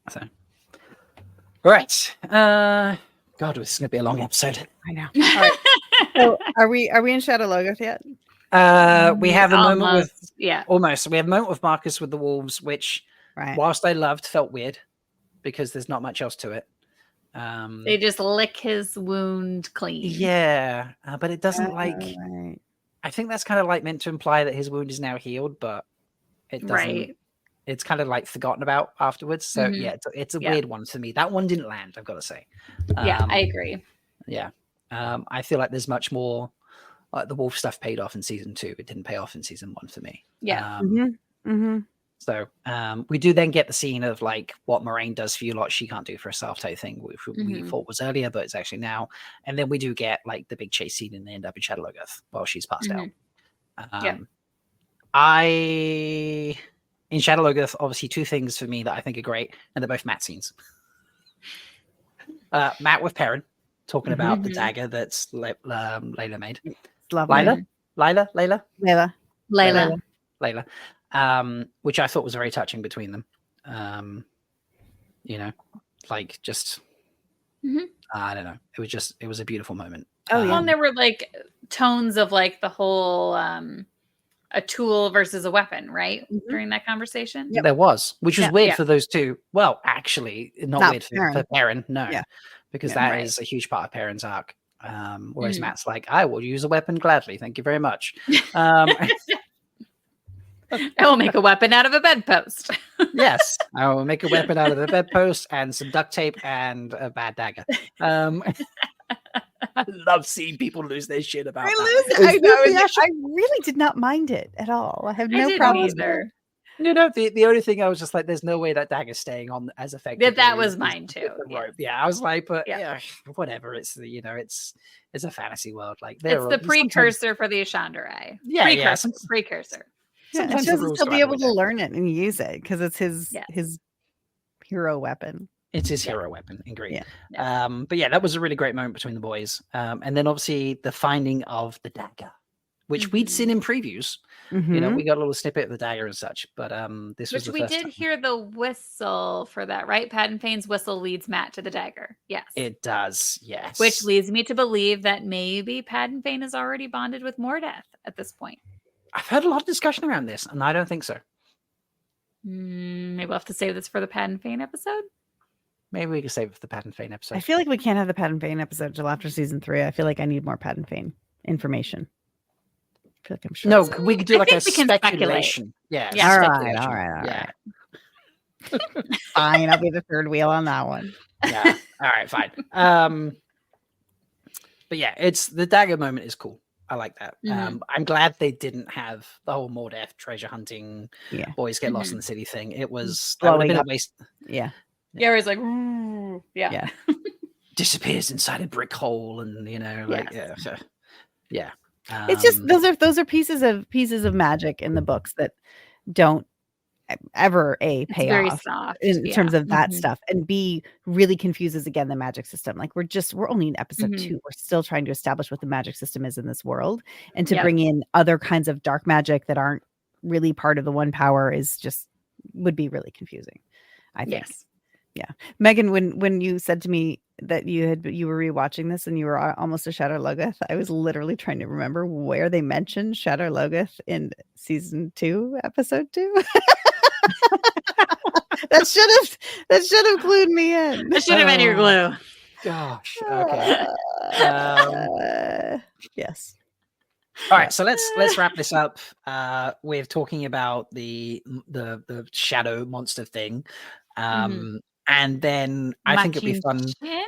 So, all right. God, this is going to be a long episode. I know. All right. So are we in Shadow Logoth yet? We have a moment with almost. We have a moment with Marcus with the wolves, which, whilst I loved, felt weird because there's not much else to it. They just lick his wound clean. Yeah, but it doesn't Right. I think that's kind of like meant to imply that his wound is now healed, but it doesn't. Right. It's kind of like forgotten about afterwards. So yeah, it's a weird one for me. That one didn't land, I've got to say. Yeah, I agree. Yeah, I feel like there's much more. Like the wolf stuff paid off in season 2. It didn't pay off in season 1 for me. Yeah. So we do then get the scene of like what Moraine does for you lot, she can't do for herself type thing, which we thought was earlier, but it's actually now. And then we do get like the big chase scene and they end up in Shadow Logoth while she's passed out. In Shadow Logoth, obviously 2 things for me that I think are great, and they're both Matt scenes. Matt with Perrin talking about the dagger that's Layla made. Lovely. Layla. Which I thought was very touching between them. Like just I don't know. It was a beautiful moment. Oh yeah. And there were like tones of like the whole a tool versus a weapon, right? During that conversation. Yep. There was, which was weird for those two. Well, actually, not weird for Perrin, no. Yeah. Because that is a huge part of Perrin's arc. Whereas Matt's like, I will use a weapon gladly. Thank you very much. I will make a weapon out of a bedpost. Yes, I will make a weapon out of a bedpost and some duct tape and a bad dagger. I love seeing people lose their shit about that. I really did not mind it at all. I have no problem either. The only thing I was just like, there's no way that dagger's staying on as effective. That was mine too. Yeah, I was like, but whatever. It's it's a fantasy world. Like it's the precursor for the Ashandarai. Precursor. Yeah, and he'll still be able to learn it and use it because it's his hero weapon. It's his hero weapon, agreed. Yeah. But yeah, that was a really great moment between the boys. And then obviously the finding of the dagger, which we'd seen in previews. We got a little snippet of the dagger and such, but this was the we first did time. hear the whistle for that, right? Patton Fane's whistle leads Matt to the dagger. Yes. It does, yes. Which leads me to believe that maybe Patton Fane is already bonded with Mordeth at this point. I've heard a lot of discussion around this, and I don't think so. Maybe we'll have to save this for the Patton Fane episode. Maybe we could save it for the Patton Fane episode. I feel like we can't have the Patton Fane episode until after season 3. I feel like I need more Patton Fane information. I feel like I'm sure. No, we could do like a speculation. Yeah. All right. Fine, I'll be the third wheel on that one. Yeah. All right, fine. But yeah, it's the dagger moment is cool. I like that. I'm glad they didn't have the whole Mordeth treasure hunting, boys get lost in the city thing. It was that would have been a waste. Yeah, it was like, yeah. Disappears inside a brick hole, and It's just those are pieces of magic in the books that don't ever pay off soft, in terms of that stuff, and B really confuses again the magic system. Like we're only in episode 2. We're still trying to establish what the magic system is in this world, and to bring in other kinds of dark magic that aren't really part of the one power would be really confusing, I think. Yes. Yeah. Megan, when you said to me that you were rewatching this and you were almost a Shadow Logoth, I was literally trying to remember where they mentioned Shadow Logoth in season 2, episode 2. that should have clued me in. That should have been your glue. Gosh. Okay. Yes. All right, so let's wrap this up with talking about the shadow monster thing. And then I think it'd be fun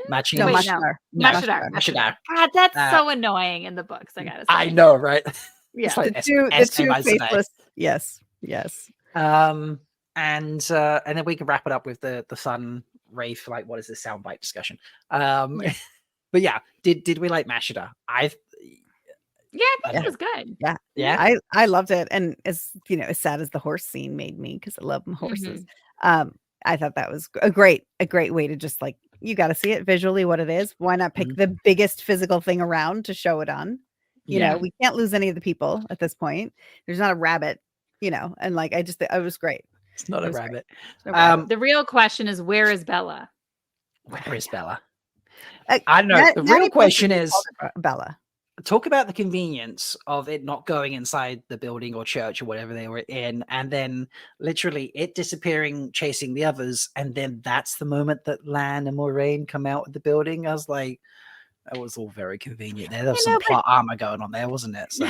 matching Mashadar. God, that's so annoying in the books. I gotta say. I know, right? Yeah, It's like the two Esme might say. faceless. Yes, yes. And then we can wrap it up with the fun Rafe, like, what is this soundbite discussion? Yeah. But yeah, did we like Mashida? Yeah, I think Yeah. it was good. Yeah, Yeah. I loved it, and as you know, as sad as the horse scene made me because I love horses. I thought that was a great way to just like you got to see it visually what it is. Why not pick the biggest physical thing around to show it on? You know, we can't lose any of the people at this point. There's not a rabbit, you know, and like it was great. It's not a rabbit. The real question is, where is Bella? Where is Bella? I don't know. The real question is, Bella. Talk about the convenience of it not going inside the building or church or whatever they were in, and then literally it disappearing, chasing the others, and then that's the moment that Lan and Moraine come out of the building. I was like, that was all very convenient. There was some plot armor going on there, wasn't it? So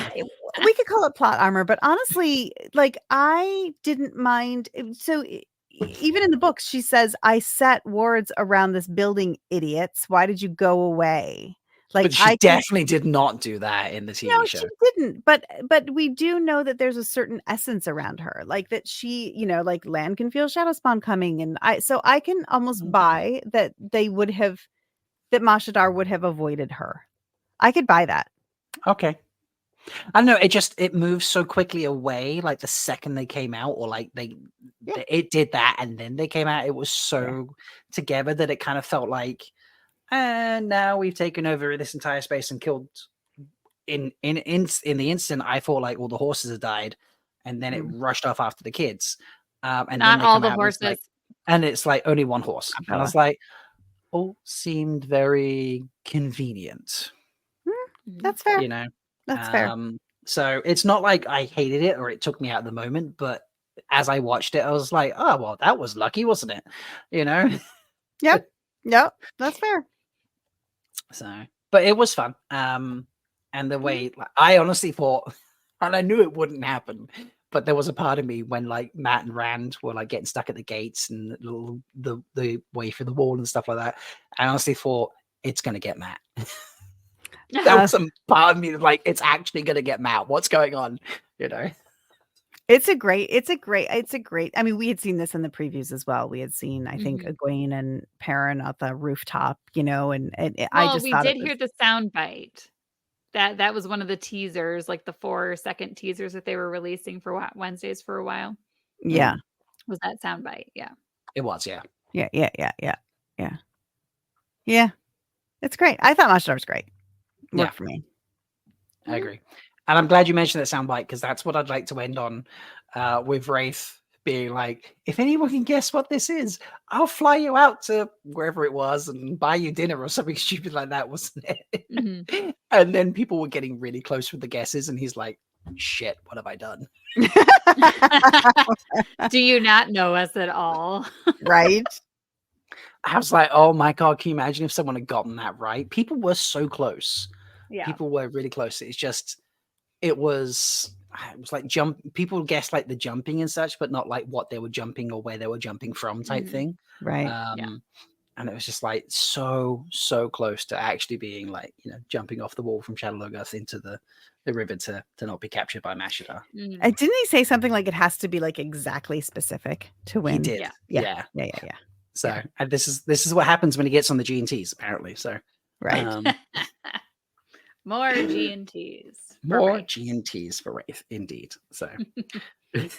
we could call it plot armor, but honestly, like I didn't mind. So even in the books, she says, "I set wards around this building, idiots. Why did you go away?" Like, but she definitely did not do that in the TV show. She didn't. But we do know that there's a certain essence around her, like that she, you know, like Lan can feel shadow spawn coming, and I can almost buy that that Mashadar would have avoided her. I could buy that. Okay. I don't know. It moves so quickly away. Like the second they came out, or like it did that, and then they came out. It was so together that it kind of felt like. And now we've taken over this entire space and killed. In the instant, I thought like all the horses had died, and then it rushed off after the kids. And not then all the horses, and it's like only one horse. And I was like, all seemed very convenient. That's fair. You know, that's fair. So it's not like I hated it or it took me out of the moment, but as I watched it, I was like, oh well, that was lucky, wasn't it? You know. Yep, that's fair. So, but it was fun. And the way I honestly thought, and I knew it wouldn't happen, but there was a part of me when like Matt and Rand were like getting stuck at the gates and the way through the wall and stuff like that. I honestly thought it's gonna get Matt. There was some part of me like it's actually gonna get Matt. What's going on? You know. It's a great. I mean, we had seen this in the previews as well. We had seen, I think, Egwene and Perrin at the rooftop, you know, and I just thought we did hear the sound bite. That was one of the teasers, like the 4-second teasers that they were releasing for Wednesdays for a while. Yeah, was that sound bite? Yeah, it was. Yeah. It's great. I thought Mashadar was great. Worked for me. I agree. And I'm glad you mentioned that soundbite because that's what I'd like to end on with Wraith being like, if anyone can guess what this is, I'll fly you out to wherever it was and buy you dinner or something stupid like that, wasn't it? And then people were getting really close with the guesses and he's like, shit, what have I done? Do you not know us at all? Right? I was like, oh my God, can you imagine if someone had gotten that right? People were so close. Yeah. People were really close. It was like people guessed like the jumping and such, but not like what they were jumping or where they were jumping from type thing. Right. And it was just like so close to actually being like, you know, jumping off the wall from Shadow Logoth into the river to not be captured by Mashadar. Didn't he say something like it has to be like exactly specific to win? He did. Yeah. So and this is what happens when he gets on the G&Ts, apparently. So right. More G&Ts. More G&Ts for Wraith, indeed. So maybe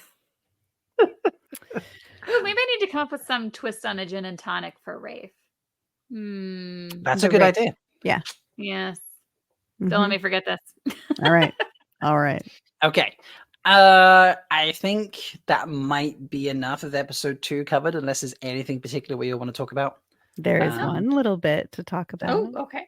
I need to come up with some twist on a gin and tonic for Wraith. That's a good idea. Yeah. Yes. Don't let me forget this. All right. Okay. I think that might be enough of episode 2 covered, unless there's anything particular we want to talk about. There is one little bit to talk about. Oh, okay.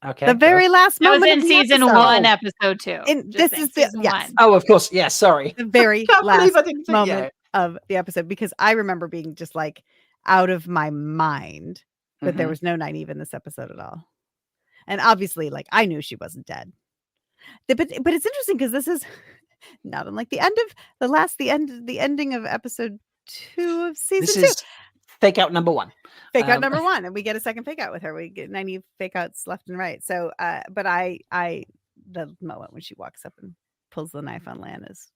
Okay. The very last moment. That was in season 1, episode 2. This is season 1. Oh, of course. Yeah. Sorry. The very last moment of the episode, because I remember being just like out of my mind that there was no Nynaeve in this episode at all. And obviously, like I knew she wasn't dead. But it's interesting because this is not unlike the ending of episode 2 of season 2. This is fake out number 1. Fake out number 1, and we get a second fake out with her. We get 90 fake outs left and right. So, but the moment when she walks up and pulls the knife on Lan is.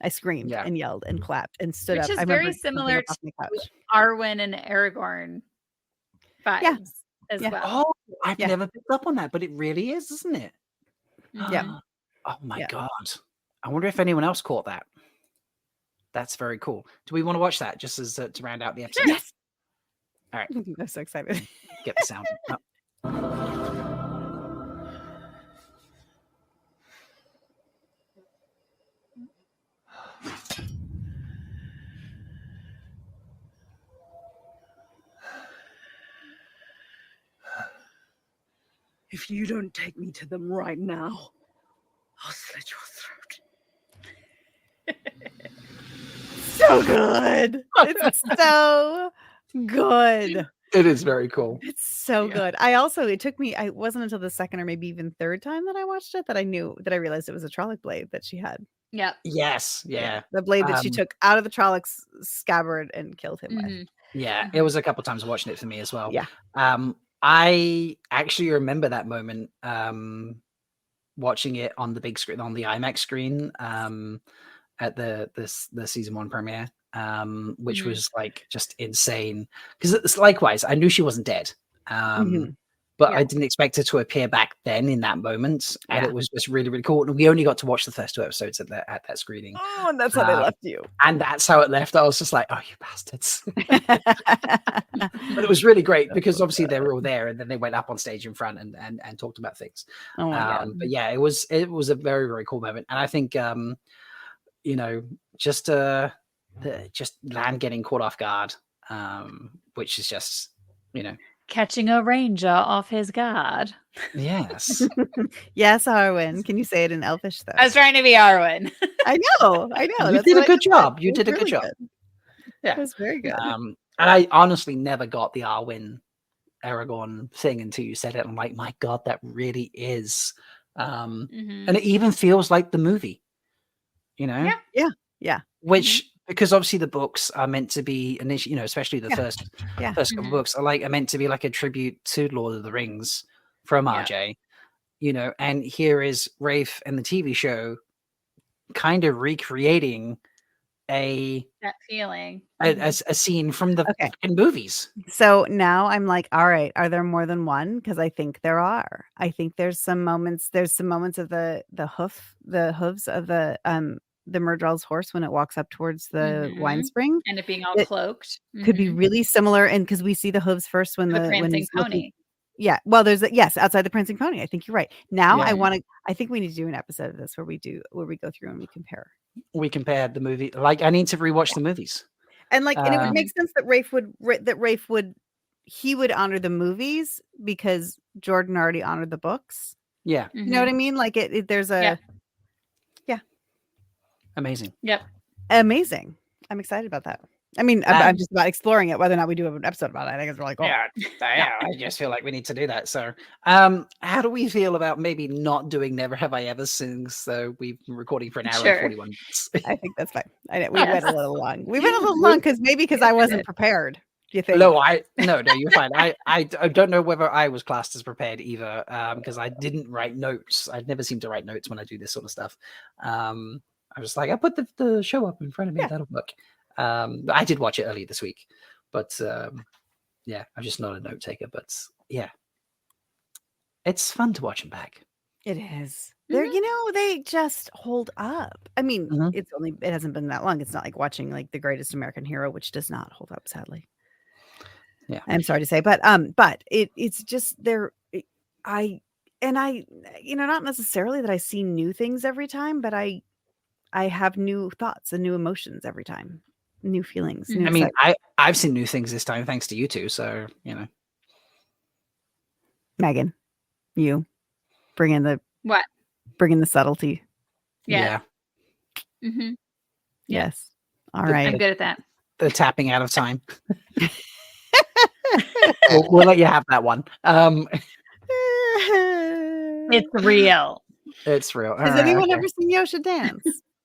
I screamed Yeah. and yelled and clapped and stood Which up. is I very remember jumping similar up off my to couch. Arwen and Aragorn vibes as Yeah. well. Oh, I've Yeah. never picked up on that, but it really is, isn't it? Mhm. Oh my Yeah. god! I wonder if anyone else caught that. That's very cool. Do we want to watch that just as to round out the episode? Yes. All right. I'm so excited. Get the sound. up. If you don't take me to them right now, I'll slit your throat. So good. It's so good. It is very cool. It's so good. It took me, I wasn't until the second or maybe even third time that I watched it that I realized it was a Trolloc blade that she had. Yep. Yes. Yeah. The blade that she took out of the Trollocs scabbard and killed him with. Mhm. Yeah. It was a couple times watching it for me as well. Yeah. I actually remember that moment watching it on the big screen, on the IMAX screen at the season 1 premiere, which was like just insane. Because it's likewise, I knew she wasn't dead. But Yeah. I didn't expect her to appear back then in that moment. And Yeah. it was just really, really cool. And we only got to watch the first 2 episodes at that screening. Oh, and that's how they left you. And that's how it left. I was just like, oh, you bastards. But it was really great because obviously they were all there and then they went up on stage in front and talked about things. Oh my God. But yeah, it was a very, very cool moment. And I think, you know, just Lan getting caught off guard, which is just, you know, Catching a ranger off his guard. yes. Yes, Arwen. Can you say it in Elfish though? I was trying to be Arwen. I know. You That's did what a I good just said. job. You It was did a good really job. Yeah. It was very good. And I honestly never got the Arwen Aragorn thing until you said it. I'm like, my God, that really is. And it even feels like the movie, you know? Yeah. Which, because obviously the books are meant to be, you know, especially the first couple books are meant to be like a tribute to Lord of the Rings from RJ, you know, and here is Rafe and the TV show kind of recreating that feeling. a scene from the fucking movies. So now I'm like, all right, are there more than one? Because I think there are. I think there's some moments of the hooves of the Myrddral's horse when it walks up towards the wine spring, And it being all cloaked. could be really similar. And because we see the hooves first when The when prancing he's looking- pony. Yeah, well, there's outside the prancing pony. I think you're right. Now Yeah. I think we need to do an episode of this where we go through and we compare. We compared the movie. Like, I need to rewatch the movies. And and it would make sense that Rafe would honor the movies because Jordan already honored the books. Yeah. You know what I mean? Like there's a Amazing. Yep. amazing. I'm excited about that. I mean, I'm just about exploring it, whether or not we do have an episode about it. I think it's really cool. Yeah, I just feel like we need to do that. So, how do we feel about maybe not doing Never Have I Ever since we've been recording for an hour and 41 minutes? I think that's fine. We went a little long. We went a little long because I wasn't prepared. Do you think? No, you're fine. I don't know whether I was classed as prepared either, because I didn't write notes. I'd never seem to write notes when I do this sort of stuff. I was like, I put the show up in front of me. That'll work. I did watch it earlier this week, but yeah, I'm just not a note taker. But yeah, it's fun to watch them back. It is. They're, they just hold up. I mean, it hasn't been that long. It's not like watching like The Greatest American Hero, which does not hold up, sadly. Yeah, I'm sorry to say, but it's just not necessarily that I see new things every time, but I have new thoughts and new emotions every time, new feelings. I mean, I've seen new things this time thanks to you two. So Megan, you bring in the subtlety. Yeah. Yes. All right. I'm good at that. The tapping out of time. we'll let you have that one. It's real. It's real. Has anyone ever seen Yosha dance?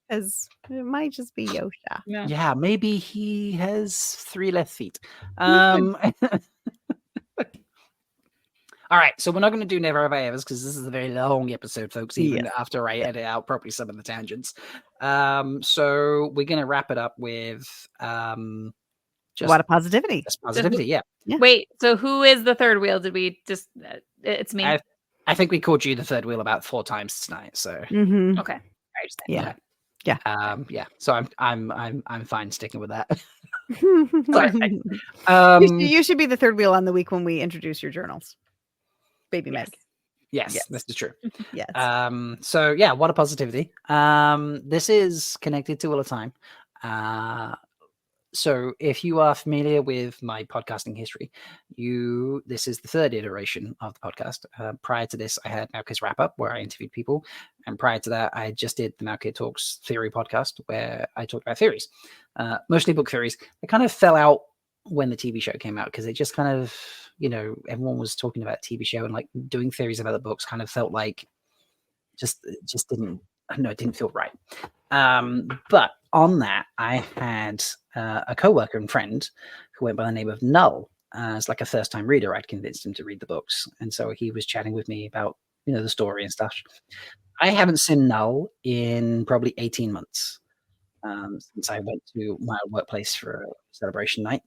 Because it might just be Yosha. Yeah, maybe he has 3 left feet. All right, so we're not going to do Never Have I Ever's because this is a very long episode, folks, even Yes. after I edit out probably some of the tangents. So we're going to wrap it up with just What a positivity. just positivity. Yeah. Wait, so who is the third wheel? Did we just? It's me. I think we called you the third wheel about 4 times tonight. So Mhm. Okay. Right. Yeah. yeah. So I'm fine sticking with that. You should be the third wheel on the week when we introduce your journals. Baby Yes. Meg. Yes, Yes. this is true. Yes. So yeah, what a positivity. This is connected to Wheel of Time. So if you are familiar with my podcasting history, this is the 3rd iteration of the podcast. Prior to this, I had Malka's Wrap Up, where I interviewed people, and prior to that, I just did the Malka Talks Theory podcast, where I talked about theories, mostly book theories. They kind of fell out when the TV show came out because it just kind of, everyone was talking about TV show, and like doing theories about the books kind of felt like just didn't. I don't know, it didn't feel right. But on that, I had a coworker and friend who went by the name of Null. As like a first-time reader, I'd convinced him to read the books, and so he was chatting with me about the story and stuff. I haven't seen Null in probably 18 months since I went to my workplace for a celebration night,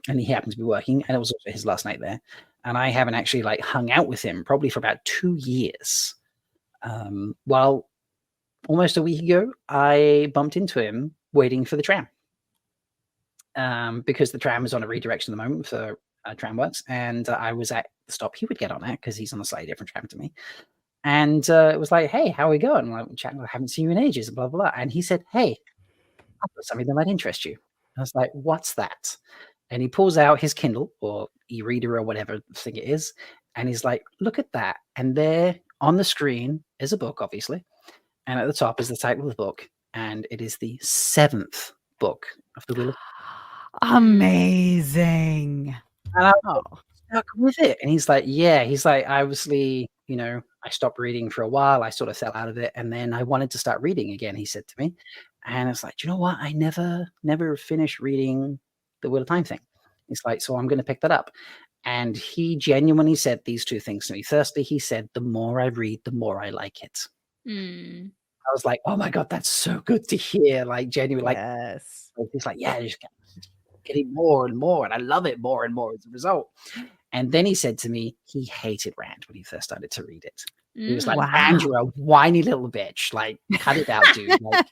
and he happened to be working, and it was also his last night there. And I haven't actually like hung out with him probably for about 2 years. Well, almost a week ago, I bumped into him waiting for the tram because the tram is on a redirection at the moment for Tramworks, and I was at the stop he would get on at because he's on a slightly different tram to me. And it was like, hey, how are we going? I'm like, chatting, I haven't seen you in ages, blah, blah, blah. And he said, hey, I've got something that might interest you. I was like, what's that? And he pulls out his Kindle or e-reader or whatever thing it is. And he's like, look at that. And there on the screen is a book, obviously. And at the top is the title of the book. And it is the 7th book of the Wheel of Amazing. And I stuck with it. And he's like, yeah. He's like, obviously, I stopped reading for a while. I sort of fell out of it. And then I wanted to start reading again, he said to me. And it's like, do you know what? I never finished reading the Wheel of Time thing. He's like, so I'm going to pick that up. And he genuinely said these 2 things to me. Firstly, he said, the more I read, the more I like it. Mm. I was like, oh my God, that's so good to hear. Like, genuinely, like, Yes. he's like, yeah, just getting more and more. And I love it more and more as a result. And then he said to me, he hated Rand when he first started to read it. He was like, Wow. Rand, you're a whiny little bitch. Like, cut it out, dude. Like,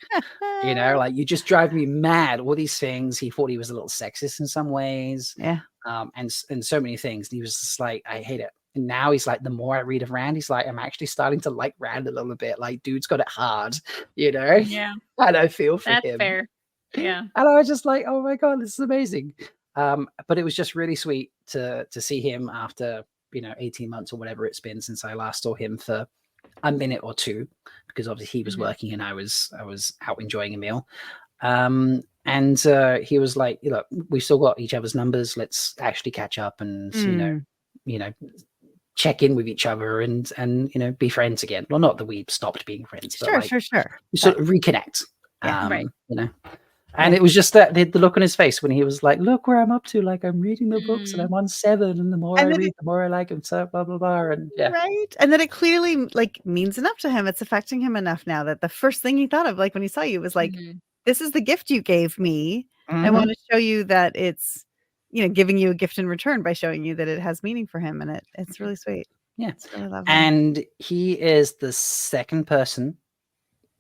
like you just drive me mad. All these things. He thought he was a little sexist in some ways. Yeah. And so many things. And he was just like, I hate it. And now he's like, the more I read of Rand, he's like, I'm actually starting to like Rand a little bit. Like, dude's got it hard, Yeah. And I feel for That's him. fair. Yeah. And I was just like, oh my God, this is amazing. But it was just really sweet to see him after 18 months or whatever it's been since I last saw him for a minute or 2, because obviously he was working and I was out enjoying a meal. And he was like, look, we've still got each other's numbers. Let's actually catch up and check in with each other and be friends again. Well, not that we stopped being friends, but Sure. we sort of reconnect. Yeah, right. And it was just that the look on his face when he was like, look where I'm up to. Like, I'm reading the books and I'm on 7. And the more I read, the more I like him. So blah, blah, blah. And Right. And that it clearly means enough to him. It's affecting him enough now that the first thing he thought of, like when he saw you, was like, this is the gift you gave me. I want to show you that it's, giving you a gift in return by showing you that it has meaning for him. And it's really sweet. Yeah. It's really lovely. And he is the second person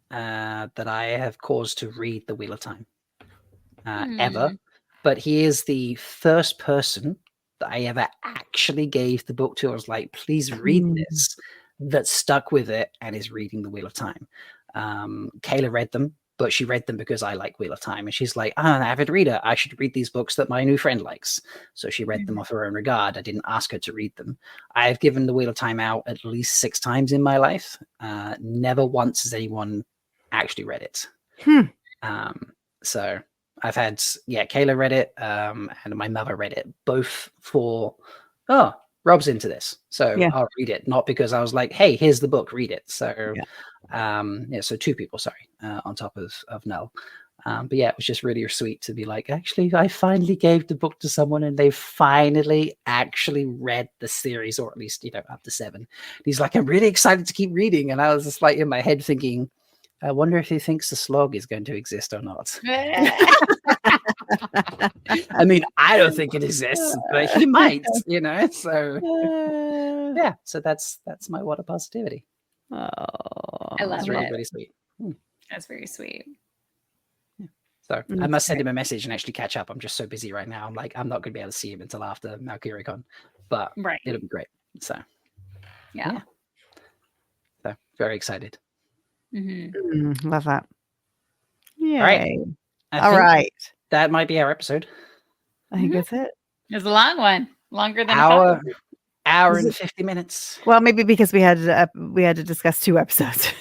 that I have caused to read The Wheel of Time. Ever, but he is the first person that I ever actually gave the book to. I was like, please read this, that stuck with it and is reading The Wheel of Time. Kayla read them, but she read them because I like Wheel of Time, and she's like, I'm an avid reader, I should read these books that my new friend likes. So she read them off her own regard. I didn't ask her to read them. I've given The Wheel of Time out at least 6 times in my life. Never once has anyone actually read it. So I've had, Kayla read it, and my mother read it, both for, Rob's into this, so I'll read it. Not because I was like, hey, here's the book, read it. So, so 2 people, sorry, on top of Null. But yeah, it was just really sweet to be like, actually, I finally gave the book to someone and they finally actually read the series, or at least, up to 7. And he's like, I'm really excited to keep reading. And I was just like in my head thinking, I wonder if he thinks the slog is going to exist or not. I mean, I don't think it exists, but he might, so yeah. So that's my water positivity. Oh, I love That's really, it. really sweet. That's very sweet. So I must send him a message and actually catch up. I'm just so busy right now. I'm like, I'm not going to be able to see him until after Malkiricon, but Right. it'll be great. So Yeah. so very excited. Love that. Yay. right. All right. That might be our episode. I think that's it. It's a long one. Longer than Hour Is and it- 50 minutes. Well, maybe because we had to discuss 2 episodes.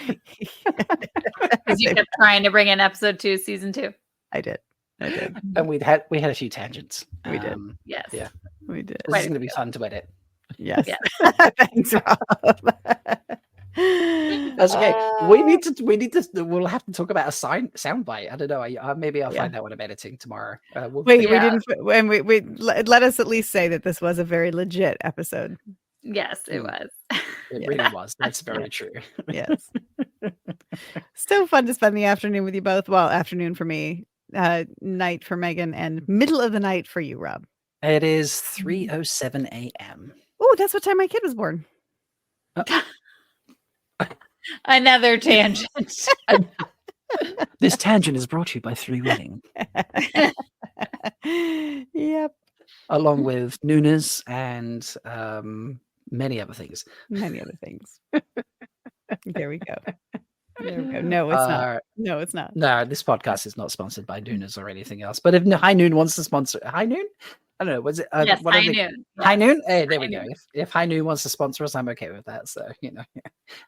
because you kept trying to bring in episode 2, season 2. I did. And we had a few tangents. We did. Yes. Yeah. We did. This is going to be fun to edit. Yes. Yeah. Thanks, Rob. That's okay. We'll have to talk about a sound bite. I don't know. Maybe I'll Yeah. find that when I'm editing tomorrow. Wait, Yeah. we didn't. And we let us at least say that this was a very legit episode. Yes, it was. It really was. That's very true. Yes. So fun to spend the afternoon with you both. Well, afternoon for me, night for Megan, and middle of the night for you, Rob. It is 3:07 a.m. Oh, that's what time my kid was born. Another tangent. This tangent is brought to you by 3 Wedding, Yep. along with Nunes and many other things. Many other things. There we go. There we go. No, it's not. No, it's not. No, this podcast is not sponsored by Nunes or anything else. But if High Noon wants to sponsor High Noon, I don't know. Was it? Yes, what are High they- Noon. High Noon? Hey, there High we go. Noon. If High Noon wants to sponsor us, I'm okay with that. So, Meg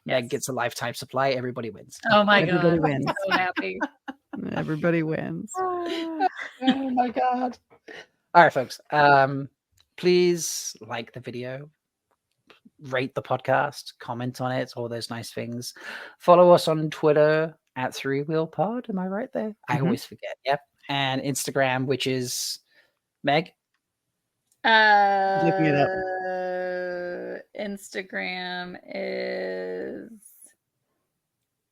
Yes. gets a lifetime supply. Everybody wins. Oh my Everybody god. wins. I'm so happy. Everybody wins. Oh my god. All right, folks. Please like the video, rate the podcast, comment on it, all those nice things. Follow us on Twitter at 3wheelpod. Am I right there? I Mhm. always forget. Yep. And Instagram, which is Meg. Looking it up. Instagram is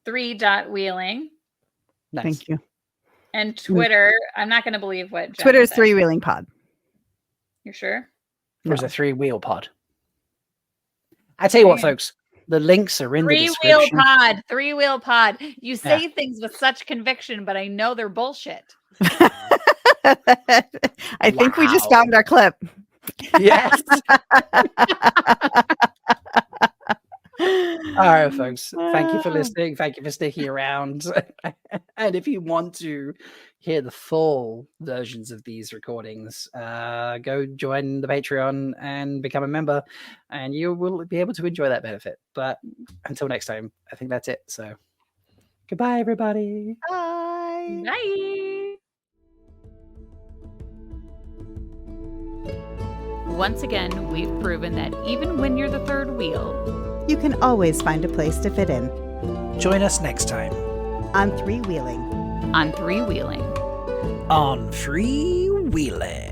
3.wheeling. Nice. Thank you. And Twitter, I'm not going to believe what Jenn Twitter's said. 3 Wheeling Pod. You're sure? There's a 3-wheel pod. I tell you what, Okay. folks, the links are in the 3-wheel description. pod. 3-wheel pod. You say things with such conviction, but I know they're bullshit. I think we just Wow. found our clip. Yes. All right, folks. Thank you for listening. Thank you for sticking around. And if you want to hear the full versions of these recordings, go join the Patreon and become a member, and you will be able to enjoy that benefit. But until next time, I think that's it. So goodbye, everybody. Bye. Bye. Once again, we've proven that even when you're the third wheel, You can always find a place to fit in Join us next time on 3 Wheeling. on 3-wheeling. on Free Wheeling.